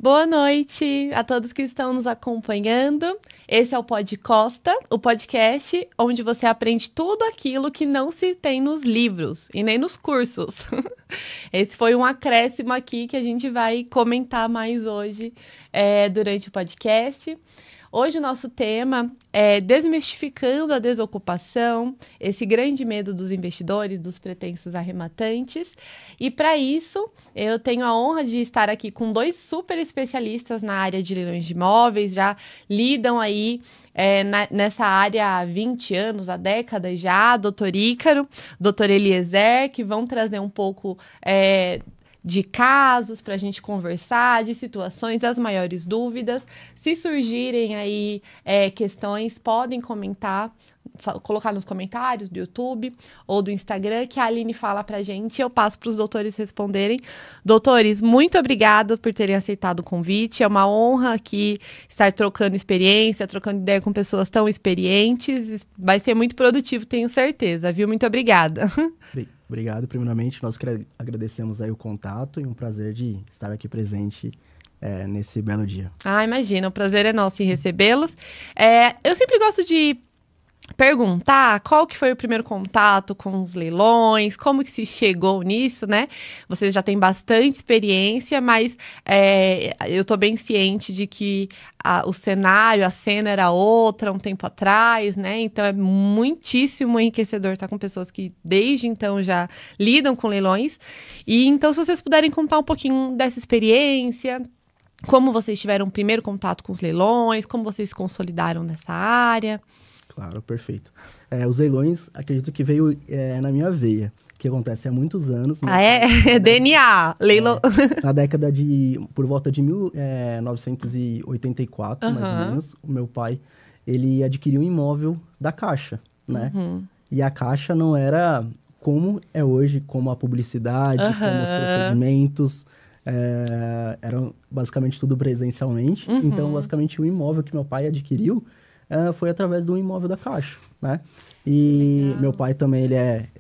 Boa noite a todos que estão nos acompanhando. Esse é o Pod Costa, o podcast onde você aprende tudo aquilo que não se tem nos livros e nem nos cursos. Esse foi um acréscimo aqui que a gente vai comentar mais hoje durante o podcast. Hoje o nosso tema é desmistificando a desocupação, esse grande medo dos investidores, dos pretensos arrematantes. E para isso, eu tenho a honra de estar aqui com dois super especialistas na área de leilões de imóveis, já lidam aí nessa área há 20 anos, há décadas já, doutor Ícaro, doutor Eliezer, que vão trazer um pouco de casos para a gente conversar, de situações, das maiores dúvidas. Se surgirem aí questões, podem comentar, colocar nos comentários do YouTube ou do Instagram, que a Aline fala para a gente e eu passo para os doutores responderem. Doutores, muito obrigada por terem aceitado o convite. É uma honra aqui estar trocando experiência, trocando ideia com pessoas tão experientes. Vai ser muito produtivo, tenho certeza, viu? Muito obrigada. Obrigado, primeiramente, nós agradecemos aí o contato e um prazer de estar aqui presente nesse belo dia. Ah, imagina, o prazer é nosso em recebê-los. Eu sempre gosto de perguntar qual que foi o primeiro contato com os leilões, como que se chegou nisso, né? Vocês já têm bastante experiência, mas eu tô bem ciente de que o cenário, a cena era outra um tempo atrás, né? Então é muitíssimo enriquecedor estar com pessoas que desde então já lidam com leilões. E então, se vocês puderem contar um pouquinho dessa experiência, como vocês tiveram o primeiro contato com os leilões, como vocês se consolidaram nessa área. Claro, perfeito. Os leilões, acredito que veio na minha veia, que acontece há muitos anos. DNA, leilão. Na década por volta de 1984, mais ou menos, o meu pai, ele adquiriu um imóvel da Caixa, né? Uhum. E a Caixa não era como é hoje, como a publicidade, como os procedimentos, eram basicamente tudo presencialmente. Uhum. Então, basicamente, o imóvel que meu pai adquiriu foi através do imóvel da Caixa, né? E meu pai também, ele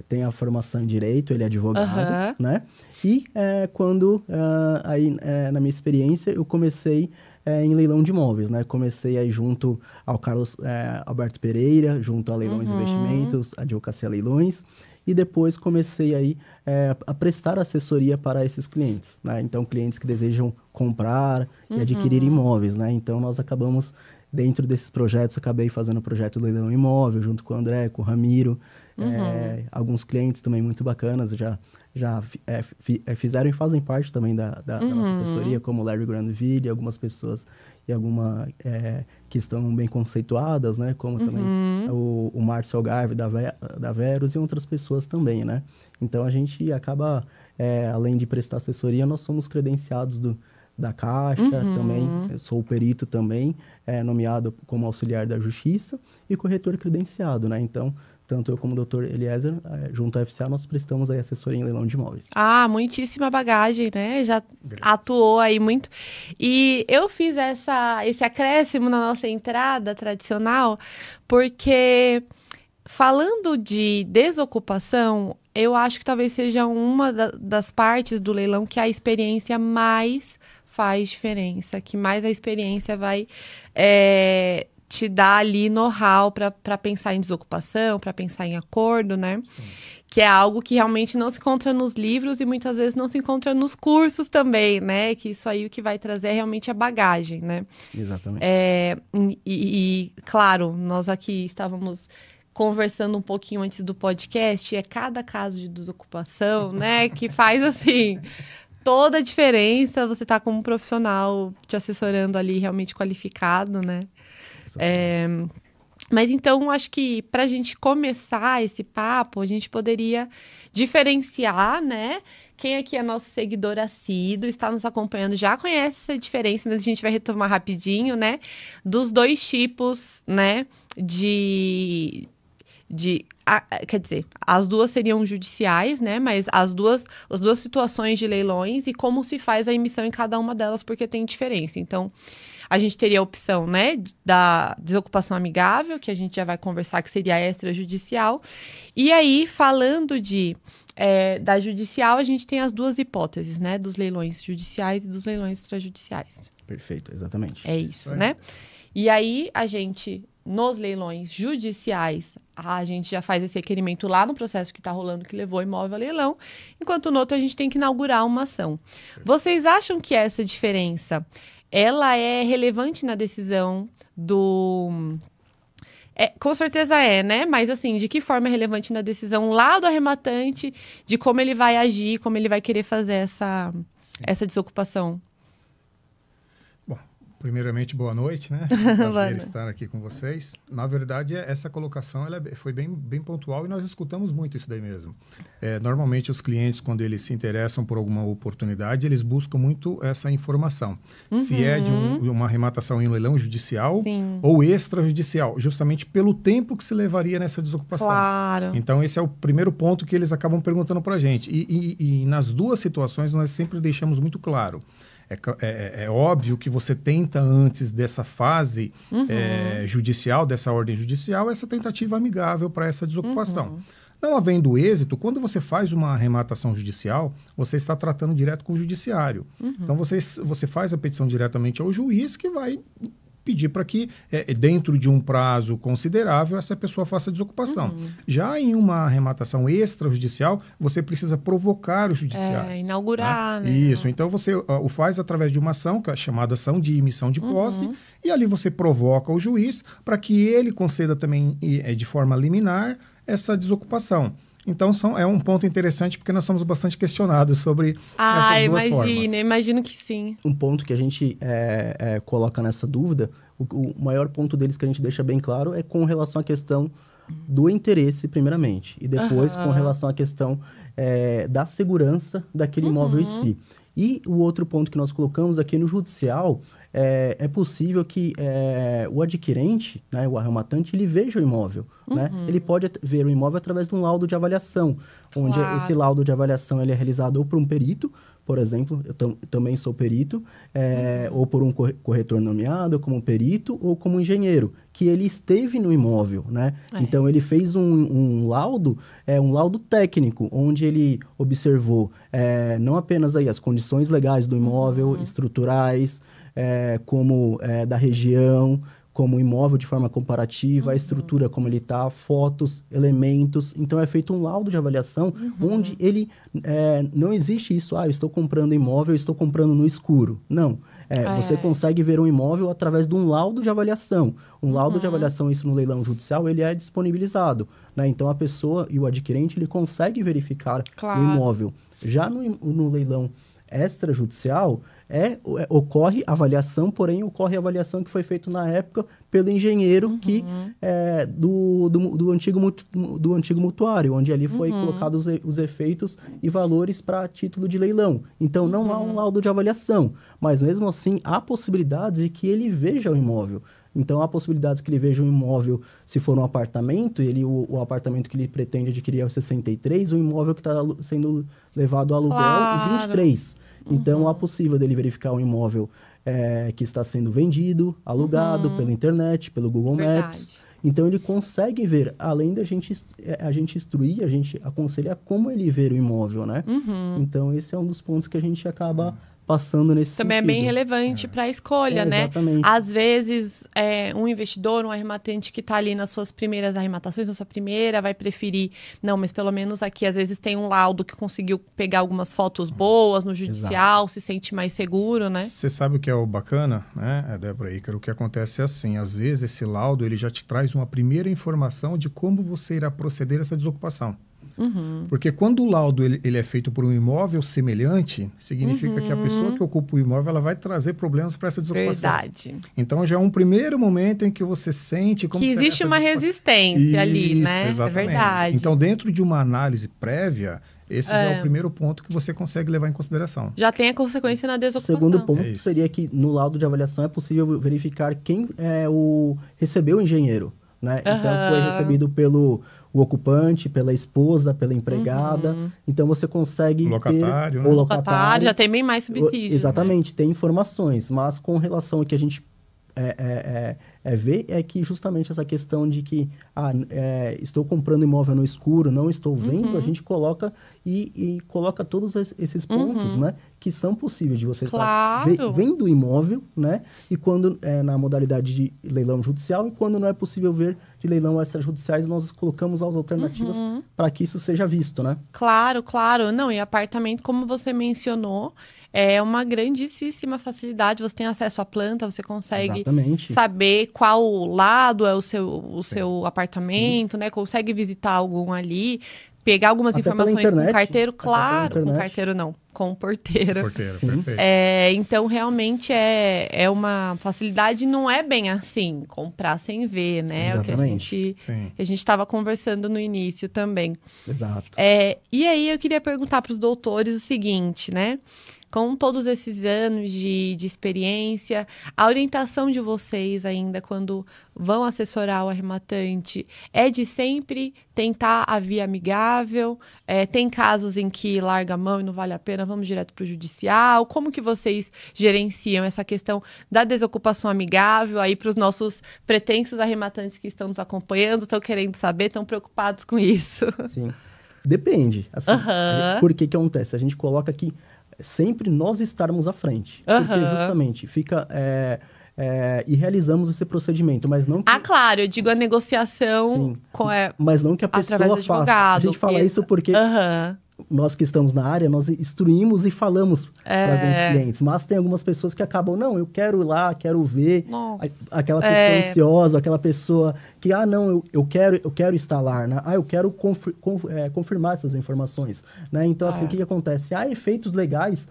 tem a formação em Direito, ele é advogado, né? E na minha experiência, eu comecei em leilão de imóveis, né? Comecei aí junto ao Carlos Alberto Pereira, junto a Leilões Investimentos, Advocacia Leilões, e depois comecei aí a prestar assessoria para esses clientes, né? Então, clientes que desejam comprar e adquirir imóveis, né? Então, nós acabamos... Dentro desses projetos, acabei fazendo o projeto do leilão imóvel, junto com o André, com o Ramiro. Alguns clientes também muito bacanas, já fizeram e fazem parte também da nossa assessoria, como o Larry Granville, algumas pessoas que estão bem conceituadas, né? Como também o Márcio Algarve, da Verus, e outras pessoas também, né? Então, a gente acaba, além de prestar assessoria, nós somos credenciados da Caixa, também, eu sou perito também, nomeado como auxiliar da Justiça e corretor credenciado, né? Então, tanto eu como o doutor Eliezer, junto à FCA, nós prestamos aí assessoria em leilão de imóveis. Ah, muitíssima bagagem, né? Já atuou aí muito. E eu fiz esse acréscimo na nossa entrada tradicional, porque falando de desocupação, eu acho que talvez seja uma das partes do leilão que a experiência mais faz diferença, que mais a experiência vai te dar ali know-how para pensar em desocupação, para pensar em acordo, né? Sim. Que é algo que realmente não se encontra nos livros e muitas vezes não se encontra nos cursos também, né? Que isso aí o que vai trazer é realmente a bagagem, né? Exatamente. Claro, nós aqui estávamos conversando um pouquinho antes do podcast, é cada caso de desocupação, né? Que faz assim... toda a diferença você tá como um profissional te assessorando ali realmente qualificado, né? Mas então, acho que para a gente começar esse papo, a gente poderia diferenciar, né? Quem aqui é nosso seguidor assíduo, está nos acompanhando, já conhece essa diferença, mas a gente vai retomar rapidinho, né? Dos dois tipos, né? De quer dizer, as duas seriam judiciais, né? Mas as duas situações de leilões e como se faz a emissão em cada uma delas, porque tem diferença. Então, a gente teria a opção, né, da desocupação amigável, que a gente já vai conversar, que seria a extrajudicial. E aí, falando da judicial, a gente tem as duas hipóteses, né, dos leilões judiciais e dos leilões extrajudiciais. Perfeito, exatamente. É isso, né? E aí, nos leilões judiciais, a gente já faz esse requerimento lá no processo que está rolando, que levou o imóvel a leilão, enquanto no outro a gente tem que inaugurar uma ação. Vocês acham que essa diferença, ela é relevante na decisão com certeza né? Mas, assim, de que forma é relevante na decisão lá do arrematante, de como ele vai agir, como ele vai querer fazer essa desocupação? Primeiramente, boa noite, né? É um prazer estar aqui com vocês. Na verdade, essa colocação foi bem pontual e nós escutamos muito isso daí mesmo. Normalmente, os clientes, quando eles se interessam por alguma oportunidade, eles buscam muito essa informação. Se é de uma arrematação em um leilão judicial ou extrajudicial, justamente pelo tempo que se levaria nessa desocupação. Claro. Então, esse é o primeiro ponto que eles acabam perguntando para a gente. E nas duas situações, nós sempre deixamos muito claro. É óbvio que você tenta, antes dessa fase judicial, dessa ordem judicial, essa tentativa amigável para essa desocupação. Não havendo êxito, quando você faz uma arrematação judicial, você está tratando direto com o judiciário. Então, você faz a petição diretamente ao juiz, que vai pedir para que, dentro de um prazo considerável, essa pessoa faça a desocupação. Já em uma arrematação extrajudicial, você precisa provocar o judiciário. Inaugurar, né? Isso. Então, você o faz através de uma ação, que é chamada ação de emissão de posse, e ali você provoca o juiz para que ele conceda também, de forma liminar, essa desocupação. Então, é um ponto interessante, porque nós somos bastante questionados sobre essas duas formas. Imagino que sim. Um ponto que a gente coloca nessa dúvida, o maior ponto deles que a gente deixa bem claro é com relação à questão do interesse, primeiramente, e depois com relação à questão da segurança daquele imóvel em si. E o outro ponto que nós colocamos aqui no judicial, é possível que o adquirente, né, o arrematante, ele veja o imóvel. Né? Ele pode ver o imóvel através de um laudo de avaliação, onde esse laudo de avaliação ele é realizado ou por um perito, por exemplo, eu também sou perito, ou por um corretor nomeado como perito ou como engenheiro, que ele esteve no imóvel, né? Então, ele fez um laudo técnico, onde ele observou não apenas aí as condições legais do imóvel, estruturais, como da região, como o imóvel de forma comparativa, a estrutura como ele está, fotos, elementos. Então, é feito um laudo de avaliação onde ele não existe isso, eu estou comprando imóvel, eu estou comprando no escuro. Não. Você consegue ver um imóvel através de um laudo de avaliação. Um laudo de avaliação, isso no leilão judicial, ele é disponibilizado. Né? Então, a pessoa e o adquirente, ele consegue verificar o imóvel. Já no leilão extrajudicial, ocorre avaliação, porém ocorre a avaliação que foi feita na época pelo engenheiro que do antigo mutuário, onde ali foi colocados os efeitos e valores para título de leilão. Então, não há um laudo de avaliação, mas mesmo assim há possibilidades de que ele veja o imóvel. Então, há possibilidades que ele veja um imóvel, se for um apartamento, o apartamento que ele pretende adquirir é o 63, o imóvel que está sendo levado a aluguel 23. Então, é possível dele verificar um imóvel que está sendo vendido, alugado pela internet, pelo Google Maps. Então, ele consegue ver, além da gente instruir, a gente aconselha como ele ver o imóvel, né? Então, esse é um dos pontos que a gente acaba passando nesse Também sentido. É bem relevante para a escolha, né? Exatamente. Às vezes, um investidor, um arrematante que está ali nas suas primeiras arrematações, na sua primeira, vai preferir... Não, mas pelo menos aqui, às vezes, tem um laudo que conseguiu pegar algumas fotos boas no judicial, se sente mais seguro, né? Você sabe o que é o bacana, né, Débora Ícaro? O que acontece é assim, às vezes esse laudo ele já te traz uma primeira informação de como você irá proceder a essa desocupação. Porque quando o laudo ele é feito por um imóvel semelhante, significa que a pessoa que ocupa o imóvel ela vai trazer problemas para essa desocupação. Verdade. Então já é um primeiro momento em que você sente como que existe uma resistência ali, né? Exatamente. É verdade. Então, dentro de uma análise prévia, esse já é o primeiro ponto que você consegue levar em consideração. Já tem a consequência na O desocupação. segundo ponto seria que no laudo de avaliação é possível verificar quem recebeu o engenheiro. Né? Então, foi recebido pelo o ocupante, pela esposa, pela empregada. Então, você consegue O locatário, ter... né? O Locatário, já tem bem mais subsídios. Exatamente, tem informações. Mas com relação ao que a gente vê, é que justamente essa questão de que estou comprando imóvel no escuro, não estou vendo, a gente coloca e coloca todos esses pontos, né? Que são possíveis de você estar vendo o imóvel, né? E quando na modalidade de leilão judicial, e quando não é possível ver de leilão extrajudiciais, nós colocamos as alternativas para que isso seja visto, né? Claro, claro. Não, e apartamento, como você mencionou, é uma grandíssima facilidade. Você tem acesso à planta, você consegue saber qual lado é o seu apartamento, né? Consegue visitar algum ali, pegar algumas informações com o carteiro. Claro, com o carteiro não, com o porteiro. Porteiro, perfeito. Então, realmente, é uma facilidade. Não é bem assim, comprar sem ver, né? Sim, o que a gente estava conversando no início também. Exato. E aí, eu queria perguntar para os doutores o seguinte, né? Com todos esses anos de experiência, a orientação de vocês ainda quando vão assessorar o arrematante é de sempre tentar a via amigável? Tem casos em que larga a mão e não vale a pena, vamos direto para o judicial? Como que vocês gerenciam essa questão da desocupação amigável aí para os nossos pretensos arrematantes que estão nos acompanhando, estão querendo saber, estão preocupados com isso? Sim, depende. Assim, por que acontece? A gente coloca aqui sempre nós estarmos à frente. Porque justamente fica... e realizamos esse procedimento, mas não que... claro, eu digo a negociação... mas não que a pessoa faça. A gente fala isso porque nós que estamos na área, nós instruímos e falamos para alguns clientes. Mas tem algumas pessoas que acabam, não, eu quero ir lá, quero ver. Aquela pessoa ansiosa, aquela pessoa que, não, eu quero instalar, né? Eu quero confirmar essas informações. Né? Então, assim, o que acontece? Há efeitos legais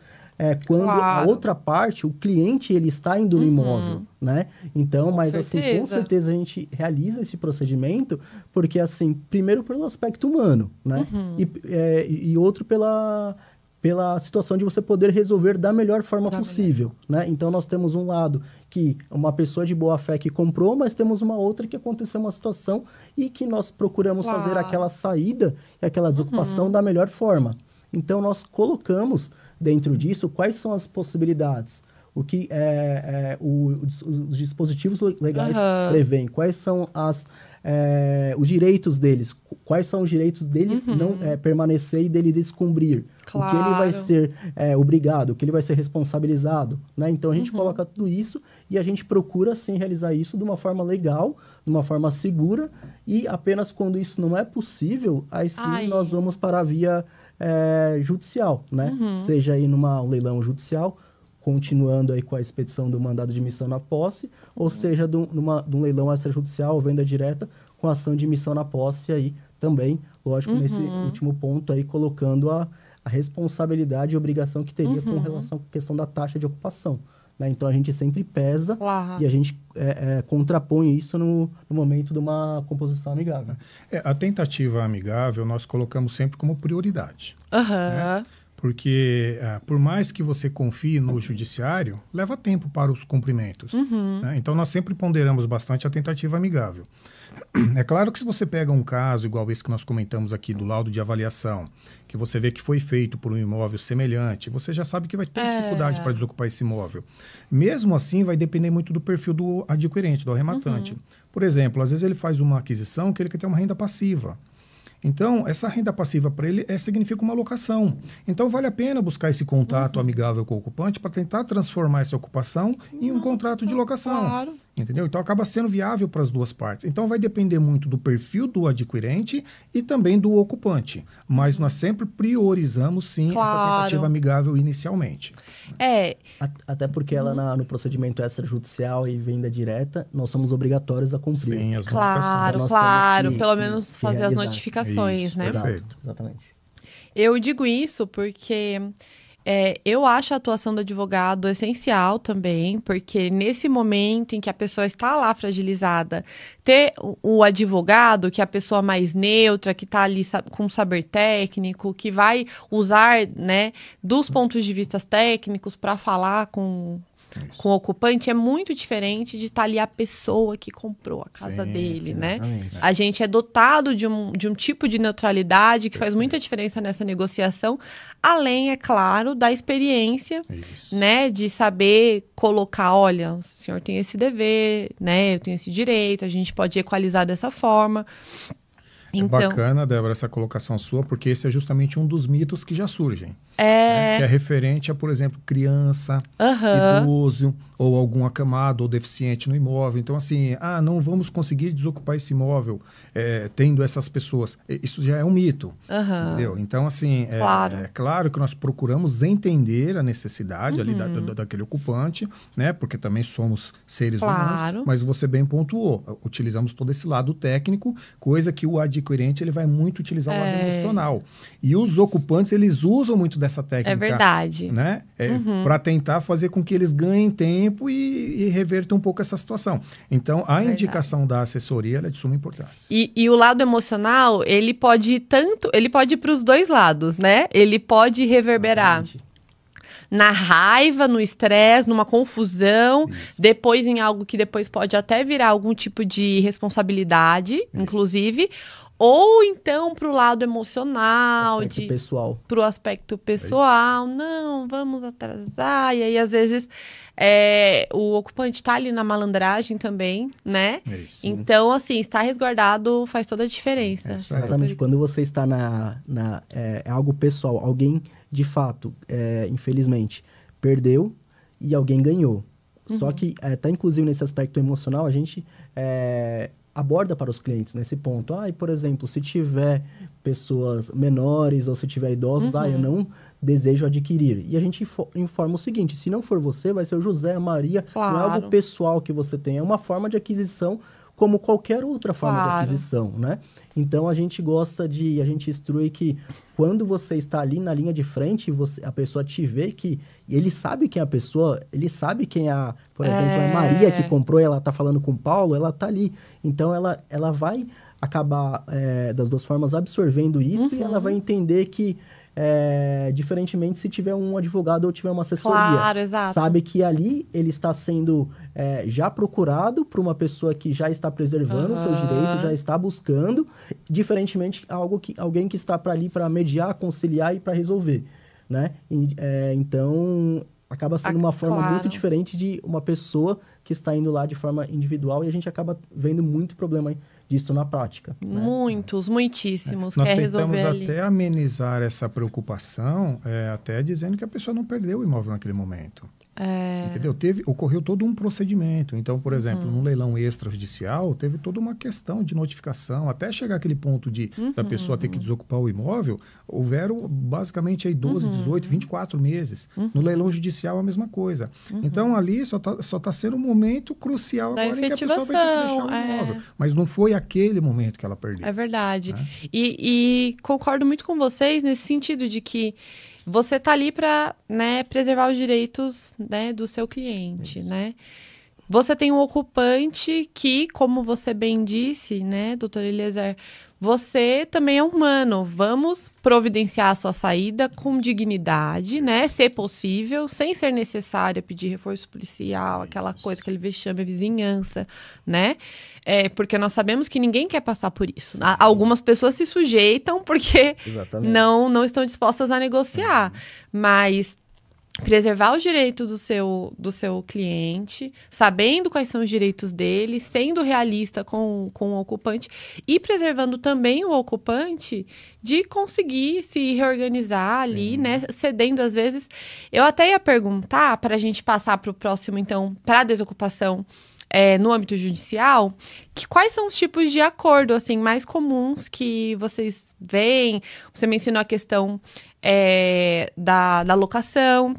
quando a outra parte, o cliente, ele está indo no imóvel, né? Então, mas assim, com certeza a gente realiza esse procedimento porque, assim, primeiro pelo aspecto humano, né? E outro pela situação de você poder resolver da melhor forma possível, né? Então, nós temos um lado que uma pessoa de boa fé que comprou, mas temos uma outra que aconteceu uma situação e que nós procuramos fazer aquela saída e aquela desocupação da melhor forma. Então, nós colocamos dentro disso quais são as possibilidades, o que os dispositivos legais prevêem, quais são os direitos deles, quais são os direitos dele não permanecer e dele descumprir, o que ele vai ser obrigado, o que ele vai ser responsabilizado, né? Então a gente coloca tudo isso e a gente procura sim realizar isso de uma forma legal, de uma forma segura, e apenas quando isso não é possível, aí sim nós vamos para a via judicial, né? Seja aí um leilão judicial, continuando aí com a expedição do mandado de missão na posse, ou seja, de um leilão extrajudicial ou venda direta com ação de missão na posse aí também, lógico, nesse último ponto aí, colocando a responsabilidade e obrigação que teria com relação à questão da taxa de ocupação. Né? Então, a gente sempre pesa e a gente contrapõe isso no momento de uma composição amigável. A tentativa amigável nós colocamos sempre como prioridade. Né? Porque, por mais que você confie no judiciário, leva tempo para os cumprimentos. Né? Então, nós sempre ponderamos bastante a tentativa amigável. É claro que se você pega um caso igual esse que nós comentamos aqui do laudo de avaliação, que você vê que foi feito por um imóvel semelhante, você já sabe que vai ter dificuldade para desocupar esse imóvel. Mesmo assim, vai depender muito do perfil do adquirente, do arrematante. Por exemplo, às vezes ele faz uma aquisição que ele quer ter uma renda passiva. Então, essa renda passiva para ele significa uma locação. Então, vale a pena buscar esse contato amigável com o ocupante para tentar transformar essa ocupação em um contrato de locação. Claro. Entendeu? Então, acaba sendo viável para as duas partes. Então, vai depender muito do perfil do adquirente e também do ocupante. Mas nós sempre priorizamos, sim, essa tentativa amigável inicialmente. Até porque ela, no procedimento extrajudicial e venda direta, nós somos obrigatórios a cumprir. Sim, as notificações. Claro. Pelo menos fazer as notificações, isso, né? Perfeito. Exatamente. Eu digo isso porque... eu acho a atuação do advogado essencial também, porque nesse momento em que a pessoa está lá fragilizada, ter o advogado, que é a pessoa mais neutra, que está ali com saber técnico, que vai usar, né, dos pontos de vista técnicos para falar com com o ocupante é muito diferente de estar ali a pessoa que comprou a casa dele, né? A gente é dotado de um tipo de neutralidade que faz muita diferença nessa negociação, além, é claro, da experiência, né? De saber colocar, olha, o senhor tem esse dever, né? Eu tenho esse direito, a gente pode equalizar dessa forma. Então, é bacana, Débora, essa colocação sua, porque esse é justamente um dos mitos que já surgem. Né? Que é referente a, por exemplo, criança, idoso, ou algum acamado ou deficiente no imóvel. Então, assim, não vamos conseguir desocupar esse imóvel tendo essas pessoas. Isso já é um mito, entendeu? Então, assim, é claro que nós procuramos entender a necessidade ali daquele ocupante, né? Porque também somos seres humanos, mas você bem pontuou. Utilizamos todo esse lado técnico, coisa que o adquirente ele vai muito utilizar o lado emocional. E os ocupantes, eles usam muito dessa técnica. É verdade. Né? Para tentar fazer com que eles ganhem tempo e revertam um pouco essa situação. Então, a indicação da assessoria ela é de suma importância. E o lado emocional, ele pode ir para os dois lados, né? Ele pode reverberar na raiva, no estresse, numa confusão, depois em algo que depois pode até virar algum tipo de responsabilidade, inclusive, ou então para o lado emocional, para o aspecto pessoal, não, vamos atrasar, e aí às vezes o ocupante está ali na malandragem também, né? Então, assim, estar resguardado faz toda a diferença. Exatamente, quando você está é algo pessoal, alguém de fato, infelizmente, perdeu e alguém ganhou. Só que, até inclusive nesse aspecto emocional, a gente aborda para os clientes nesse ponto. E, por exemplo, se tiver pessoas menores ou se tiver idosos, eu não desejo adquirir. E a gente informa o seguinte, se não for você, vai ser o José, a Maria, não é algo pessoal que você tem, é uma forma de aquisição como qualquer outra forma de aquisição, né? Então, a gente instrui que quando você está ali na linha de frente, a pessoa te vê e ele sabe quem é a pessoa, ele sabe quem é, por exemplo, a Maria que comprou e ela está falando com o Paulo, ela está ali. Então, ela vai acabar, das duas formas, absorvendo isso e ela vai entender que, diferentemente se tiver um advogado ou tiver uma assessoria, sabe que ali ele está sendo já procurado por uma pessoa que já está preservando os seus direitos, já está buscando, diferentemente alguém que está ali para mediar, conciliar e para resolver, né? Então, acaba sendo uma forma muito diferente de uma pessoa que está indo lá de forma individual e a gente acaba vendo muito problema disso na prática. Né? Muitíssimos. Nós tentamos até amenizar essa preocupação, até dizendo que a pessoa não perdeu o imóvel naquele momento. Entendeu? Ocorreu todo um procedimento. Então, por exemplo, no leilão extrajudicial, teve toda uma questão de notificação. Até chegar aquele ponto da pessoa ter que desocupar o imóvel, houveram basicamente aí 12, 18, 24 meses. No leilão judicial, a mesma coisa. Então, ali só tá sendo um momento crucial agora em que a pessoa vai ter que deixar o imóvel. Mas não foi aquele momento que ela perdeu. É verdade. Né? E concordo muito com vocês nesse sentido de que você está ali para, né, preservar os direitos, né, do seu cliente, né? Você tem um ocupante que, como você bem disse, né, doutor Eliezer, você também é humano. Vamos providenciar a sua saída com dignidade, né? Se possível, sem ser necessário pedir reforço policial, aquela coisa, aquele vexame, a vizinhança, né? Porque nós sabemos que ninguém quer passar por isso. Algumas pessoas se sujeitam porque não estão dispostas a negociar. Mas preservar os direitos do seu cliente, sabendo quais são os direitos dele, sendo realista com o ocupante e preservando também o ocupante de conseguir se reorganizar ali, né? Cedendo às vezes. Eu até ia perguntar, para a gente passar para o próximo, então, para a desocupação no âmbito judicial, quais são os tipos de acordo assim, mais comuns que vocês veem? Você mencionou a questão da locação.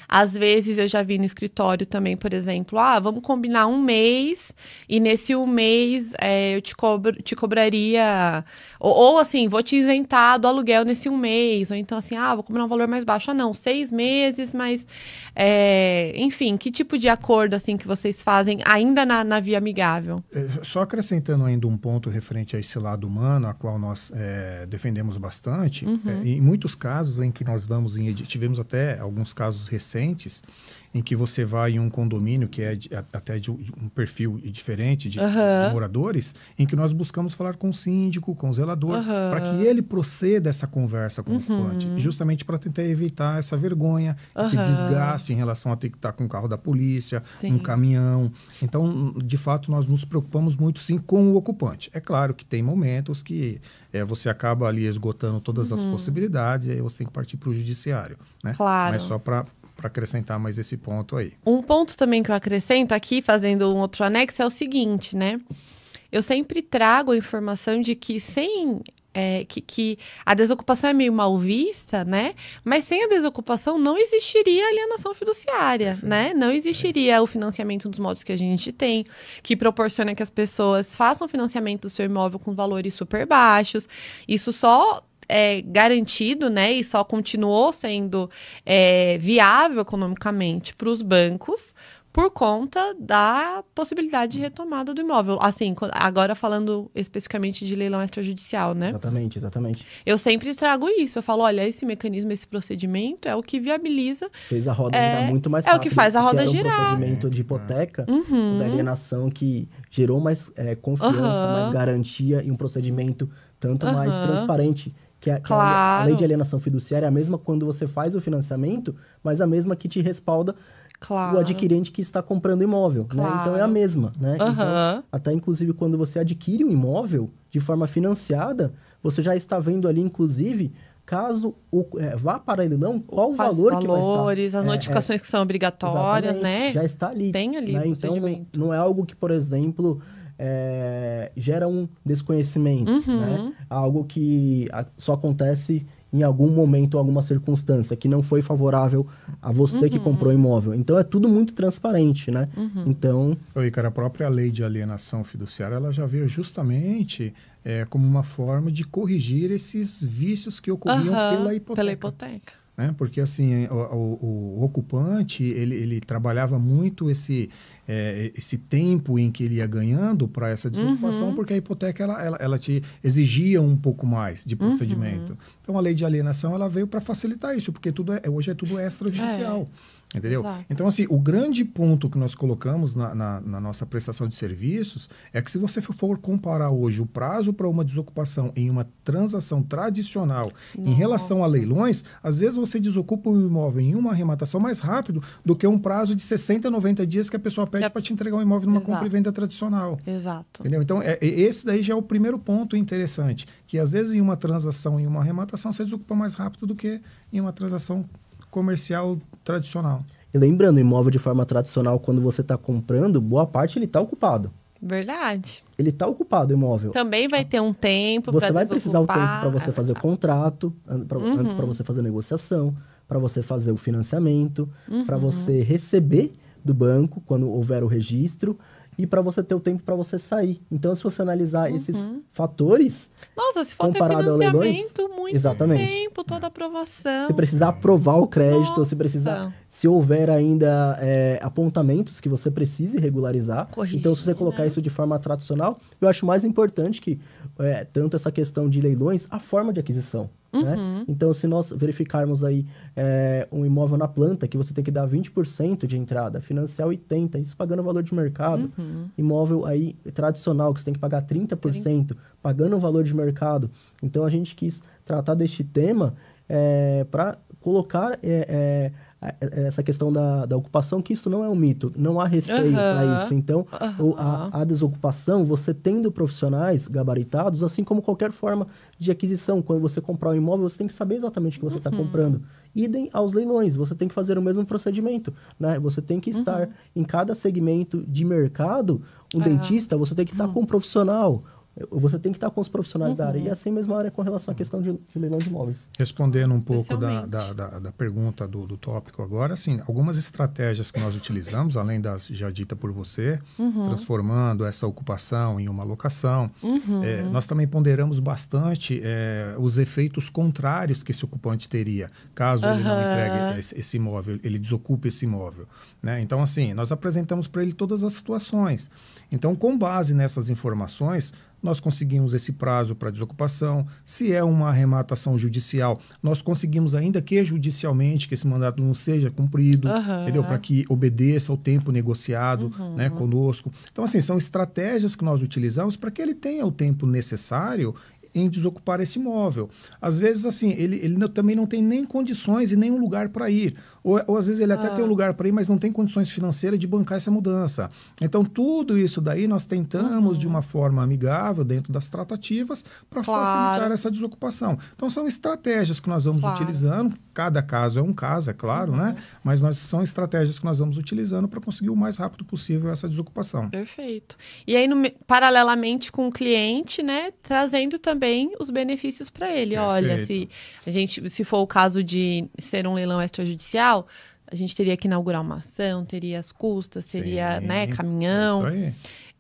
Às vezes eu já vi no escritório também, por exemplo, vamos combinar um mês e nesse um mês eu te cobraria, ou assim, vou te isentar do aluguel nesse um mês, ou então assim, vou cobrar um valor mais baixo. Não, 6 meses, mas enfim, que tipo de acordo assim que vocês fazem ainda na via amigável? Só acrescentando ainda um ponto referente a esse lado humano, a qual nós defendemos bastante, em muitos casos em que nós tivemos até alguns casos recentes, diferentes, em que você vai em um condomínio que é até de um perfil diferente de moradores, em que nós buscamos falar com o síndico, com o zelador, para que ele proceda essa conversa com o ocupante, justamente para tentar evitar essa vergonha, esse desgaste em relação a ter que estar com o carro da polícia, um caminhão. Então, de fato, nós nos preocupamos muito, sim, com o ocupante. É claro que tem momentos que você acaba ali esgotando todas as possibilidades e aí você tem que partir para o judiciário, né? Claro. Mas só para acrescentar mais esse ponto aí. Um ponto também que eu acrescento aqui, fazendo um outro anexo, é o seguinte, né? Eu sempre trago a informação de que que a desocupação é meio mal vista, né? Mas sem a desocupação não existiria alienação fiduciária, né? Não existiria o financiamento dos modos que a gente tem, que proporciona que as pessoas façam financiamento do seu imóvel com valores super baixos. Isso só é garantido, né? E só continuou sendo viável economicamente para os bancos por conta da possibilidade de retomada do imóvel. Assim, agora falando especificamente de leilão extrajudicial, né? Exatamente. Eu sempre trago isso. Eu falo, olha, esse mecanismo, esse procedimento é o que viabiliza... Fez a roda girar muito mais rápido. É o que faz a roda girar. Um procedimento de hipoteca, da alienação que gerou mais confiança, mais garantia e um procedimento tanto mais transparente. Que a lei de alienação fiduciária é a mesma quando você faz o financiamento, mas a mesma que te respalda o adquirente que está comprando o imóvel, né? Então é a mesma, né? Então, até inclusive quando você adquire um imóvel de forma financiada, você já está vendo ali, inclusive, caso vá para leilão, qual o valor que vai estar. As notificações que são obrigatórias, né? Já está ali. Tem ali, né? Então não é algo que, por exemplo, gera um desconhecimento, né? Algo que só acontece em algum momento ou alguma circunstância que não foi favorável a você que comprou o imóvel. Então, é tudo muito transparente, né? Então... Oi, cara, a própria lei de alienação fiduciária, ela já veio justamente como uma forma de corrigir esses vícios que ocorriam pela hipoteca. Né? Porque, assim, o ocupante, ele trabalhava muito esse tempo em que ele ia ganhando para essa desocupação, porque a hipoteca ela te exigia um pouco mais de procedimento. Então, a lei de alienação ela veio para facilitar isso, porque hoje é tudo extrajudicial. Entendeu? Exato. Então, assim, o grande ponto que nós colocamos na nossa prestação de serviços é que se você for comparar hoje o prazo para uma desocupação em uma transação tradicional em relação a leilões, às vezes você desocupa um imóvel em uma arrematação mais rápido do que um prazo de 60, 90 dias que a pessoa pede para te entregar um imóvel numa compra e venda tradicional. Exato. Entendeu? Então, esse daí já é o primeiro ponto interessante, que às vezes em uma transação, em uma arrematação, você desocupa mais rápido do que em uma transação comercial tradicional. E lembrando, imóvel de forma tradicional, quando você está comprando, boa parte ele está ocupado. Verdade. Ele está ocupado, o imóvel. Também vai ter um tempo para Você vai precisar o tempo para você fazer o contrato, antes para você fazer a negociação, para você fazer o financiamento, para você receber do banco quando houver o registro e para você ter o tempo para você sair. Então, se você analisar esses fatores... Nossa, se for ter comparado financiamento, a leilões, muito tempo, toda aprovação. Se precisar aprovar o crédito, se houver ainda apontamentos que você precise regularizar. Corrigir, então, se você colocar isso de forma tradicional, eu acho mais importante que, tanto essa questão de leilões, a forma de aquisição. Né? Então, se nós verificarmos aí um imóvel na planta, que você tem que dar 20% de entrada, financiar 80%, isso pagando o valor de mercado. Imóvel aí tradicional, que você tem que pagar 30%, pagando o valor de mercado. Então, a gente quis tratar deste tema para colocar essa questão da ocupação, que isso não é um mito, não há receio para isso. Então, a desocupação, você tendo profissionais gabaritados, assim como qualquer forma de aquisição, quando você comprar um imóvel, você tem que saber exatamente o que você está comprando. Idem aos leilões, você tem que fazer o mesmo procedimento, né? Você tem que estar em cada segmento de mercado, dentista, você tem que estar com um profissional. Você tem que estar com os profissionais da área. E assim mesma área com relação à questão de leilão de imóveis. Respondendo um pouco da pergunta do tópico agora, assim, algumas estratégias que nós utilizamos, além das já ditas por você, transformando essa ocupação em uma locação, nós também ponderamos bastante os efeitos contrários que esse ocupante teria, caso ele não entregue esse imóvel, ele desocupe esse imóvel. Né? Então, assim, nós apresentamos para ele todas as situações. Então, com base nessas informações, nós conseguimos esse prazo para desocupação. Se é uma arrematação judicial, nós conseguimos ainda que judicialmente que esse mandato não seja cumprido, entendeu? Para que obedeça ao tempo negociado, né, conosco. Então, assim, são estratégias que nós utilizamos para que ele tenha o tempo necessário em desocupar esse imóvel. Às vezes, assim, ele também não tem nem condições e nem um lugar para ir. Ou às vezes ele até tem um lugar para ir, mas não tem condições financeiras de bancar essa mudança. Então, tudo isso daí nós tentamos de uma forma amigável, dentro das tratativas, para facilitar essa desocupação. Então, são estratégias que nós vamos utilizando. Cada caso é um caso, é claro, né? Mas são estratégias que nós vamos utilizando para conseguir o mais rápido possível essa desocupação. Perfeito. E aí, paralelamente com o cliente, né, trazendo também os benefícios para ele. Perfeito. Olha, se for o caso de ser um leilão extrajudicial, a gente teria que inaugurar uma ação, teria as custas, teria, né, caminhão.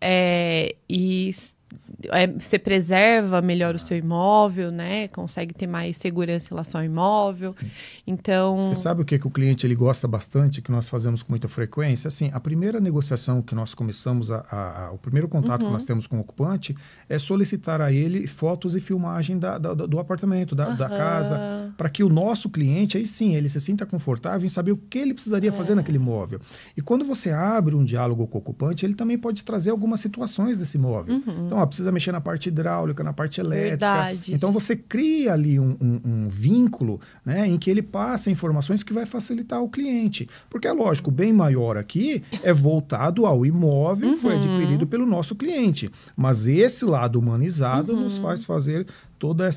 É isso aí. E você preserva melhor o seu imóvel, né? Consegue ter mais segurança em relação ao imóvel. Sim. Então... Você sabe o que o cliente ele gosta bastante, que nós fazemos com muita frequência? Assim, a primeira negociação que nós começamos, o primeiro contato que nós temos com o ocupante é solicitar a ele fotos e filmagem do apartamento, da casa, para que o nosso cliente, aí sim, ele se sinta confortável em saber o que ele precisaria fazer naquele imóvel. E quando você abre um diálogo com o ocupante, ele também pode trazer algumas situações desse imóvel. Então, precisa mexer na parte hidráulica, na parte elétrica. Verdade. Então, você cria ali um vínculo, né, em que ele passa informações que vai facilitar o cliente. Porque, é lógico, o bem maior aqui é voltado ao imóvel que foi adquirido pelo nosso cliente. Mas esse lado humanizado nos faz fazer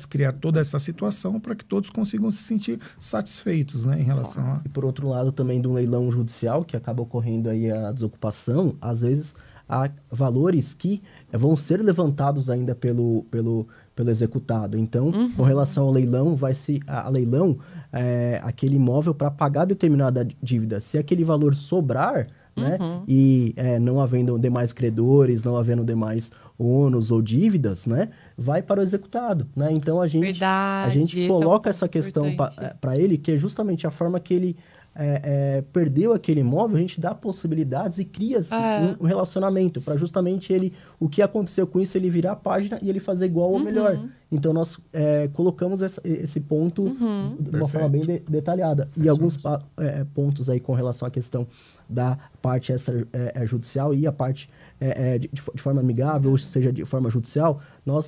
criar toda essa situação para que todos consigam se sentir satisfeitos, né, em relação a... E por outro lado, também de um leilão judicial, que acaba ocorrendo aí a desocupação, às vezes há valores que vão ser levantados ainda pelo executado. Então, com relação ao leilão, a leilão aquele imóvel para pagar determinada dívida. Se aquele valor sobrar, né, e não havendo demais credores, não havendo demais ônus ou dívidas, né, vai para o executado, né? Então, a gente coloca essa questão para ele, que é justamente a forma que ele perdeu aquele imóvel, a gente dá possibilidades e cria um relacionamento para justamente o que aconteceu com isso, ele virar a página e ele fazer igual ou melhor. Então, nós colocamos esse ponto de uma forma bem detalhada. E alguns pontos aí com relação à questão da parte extrajudicial e a parte de forma amigável, ou seja, de forma judicial,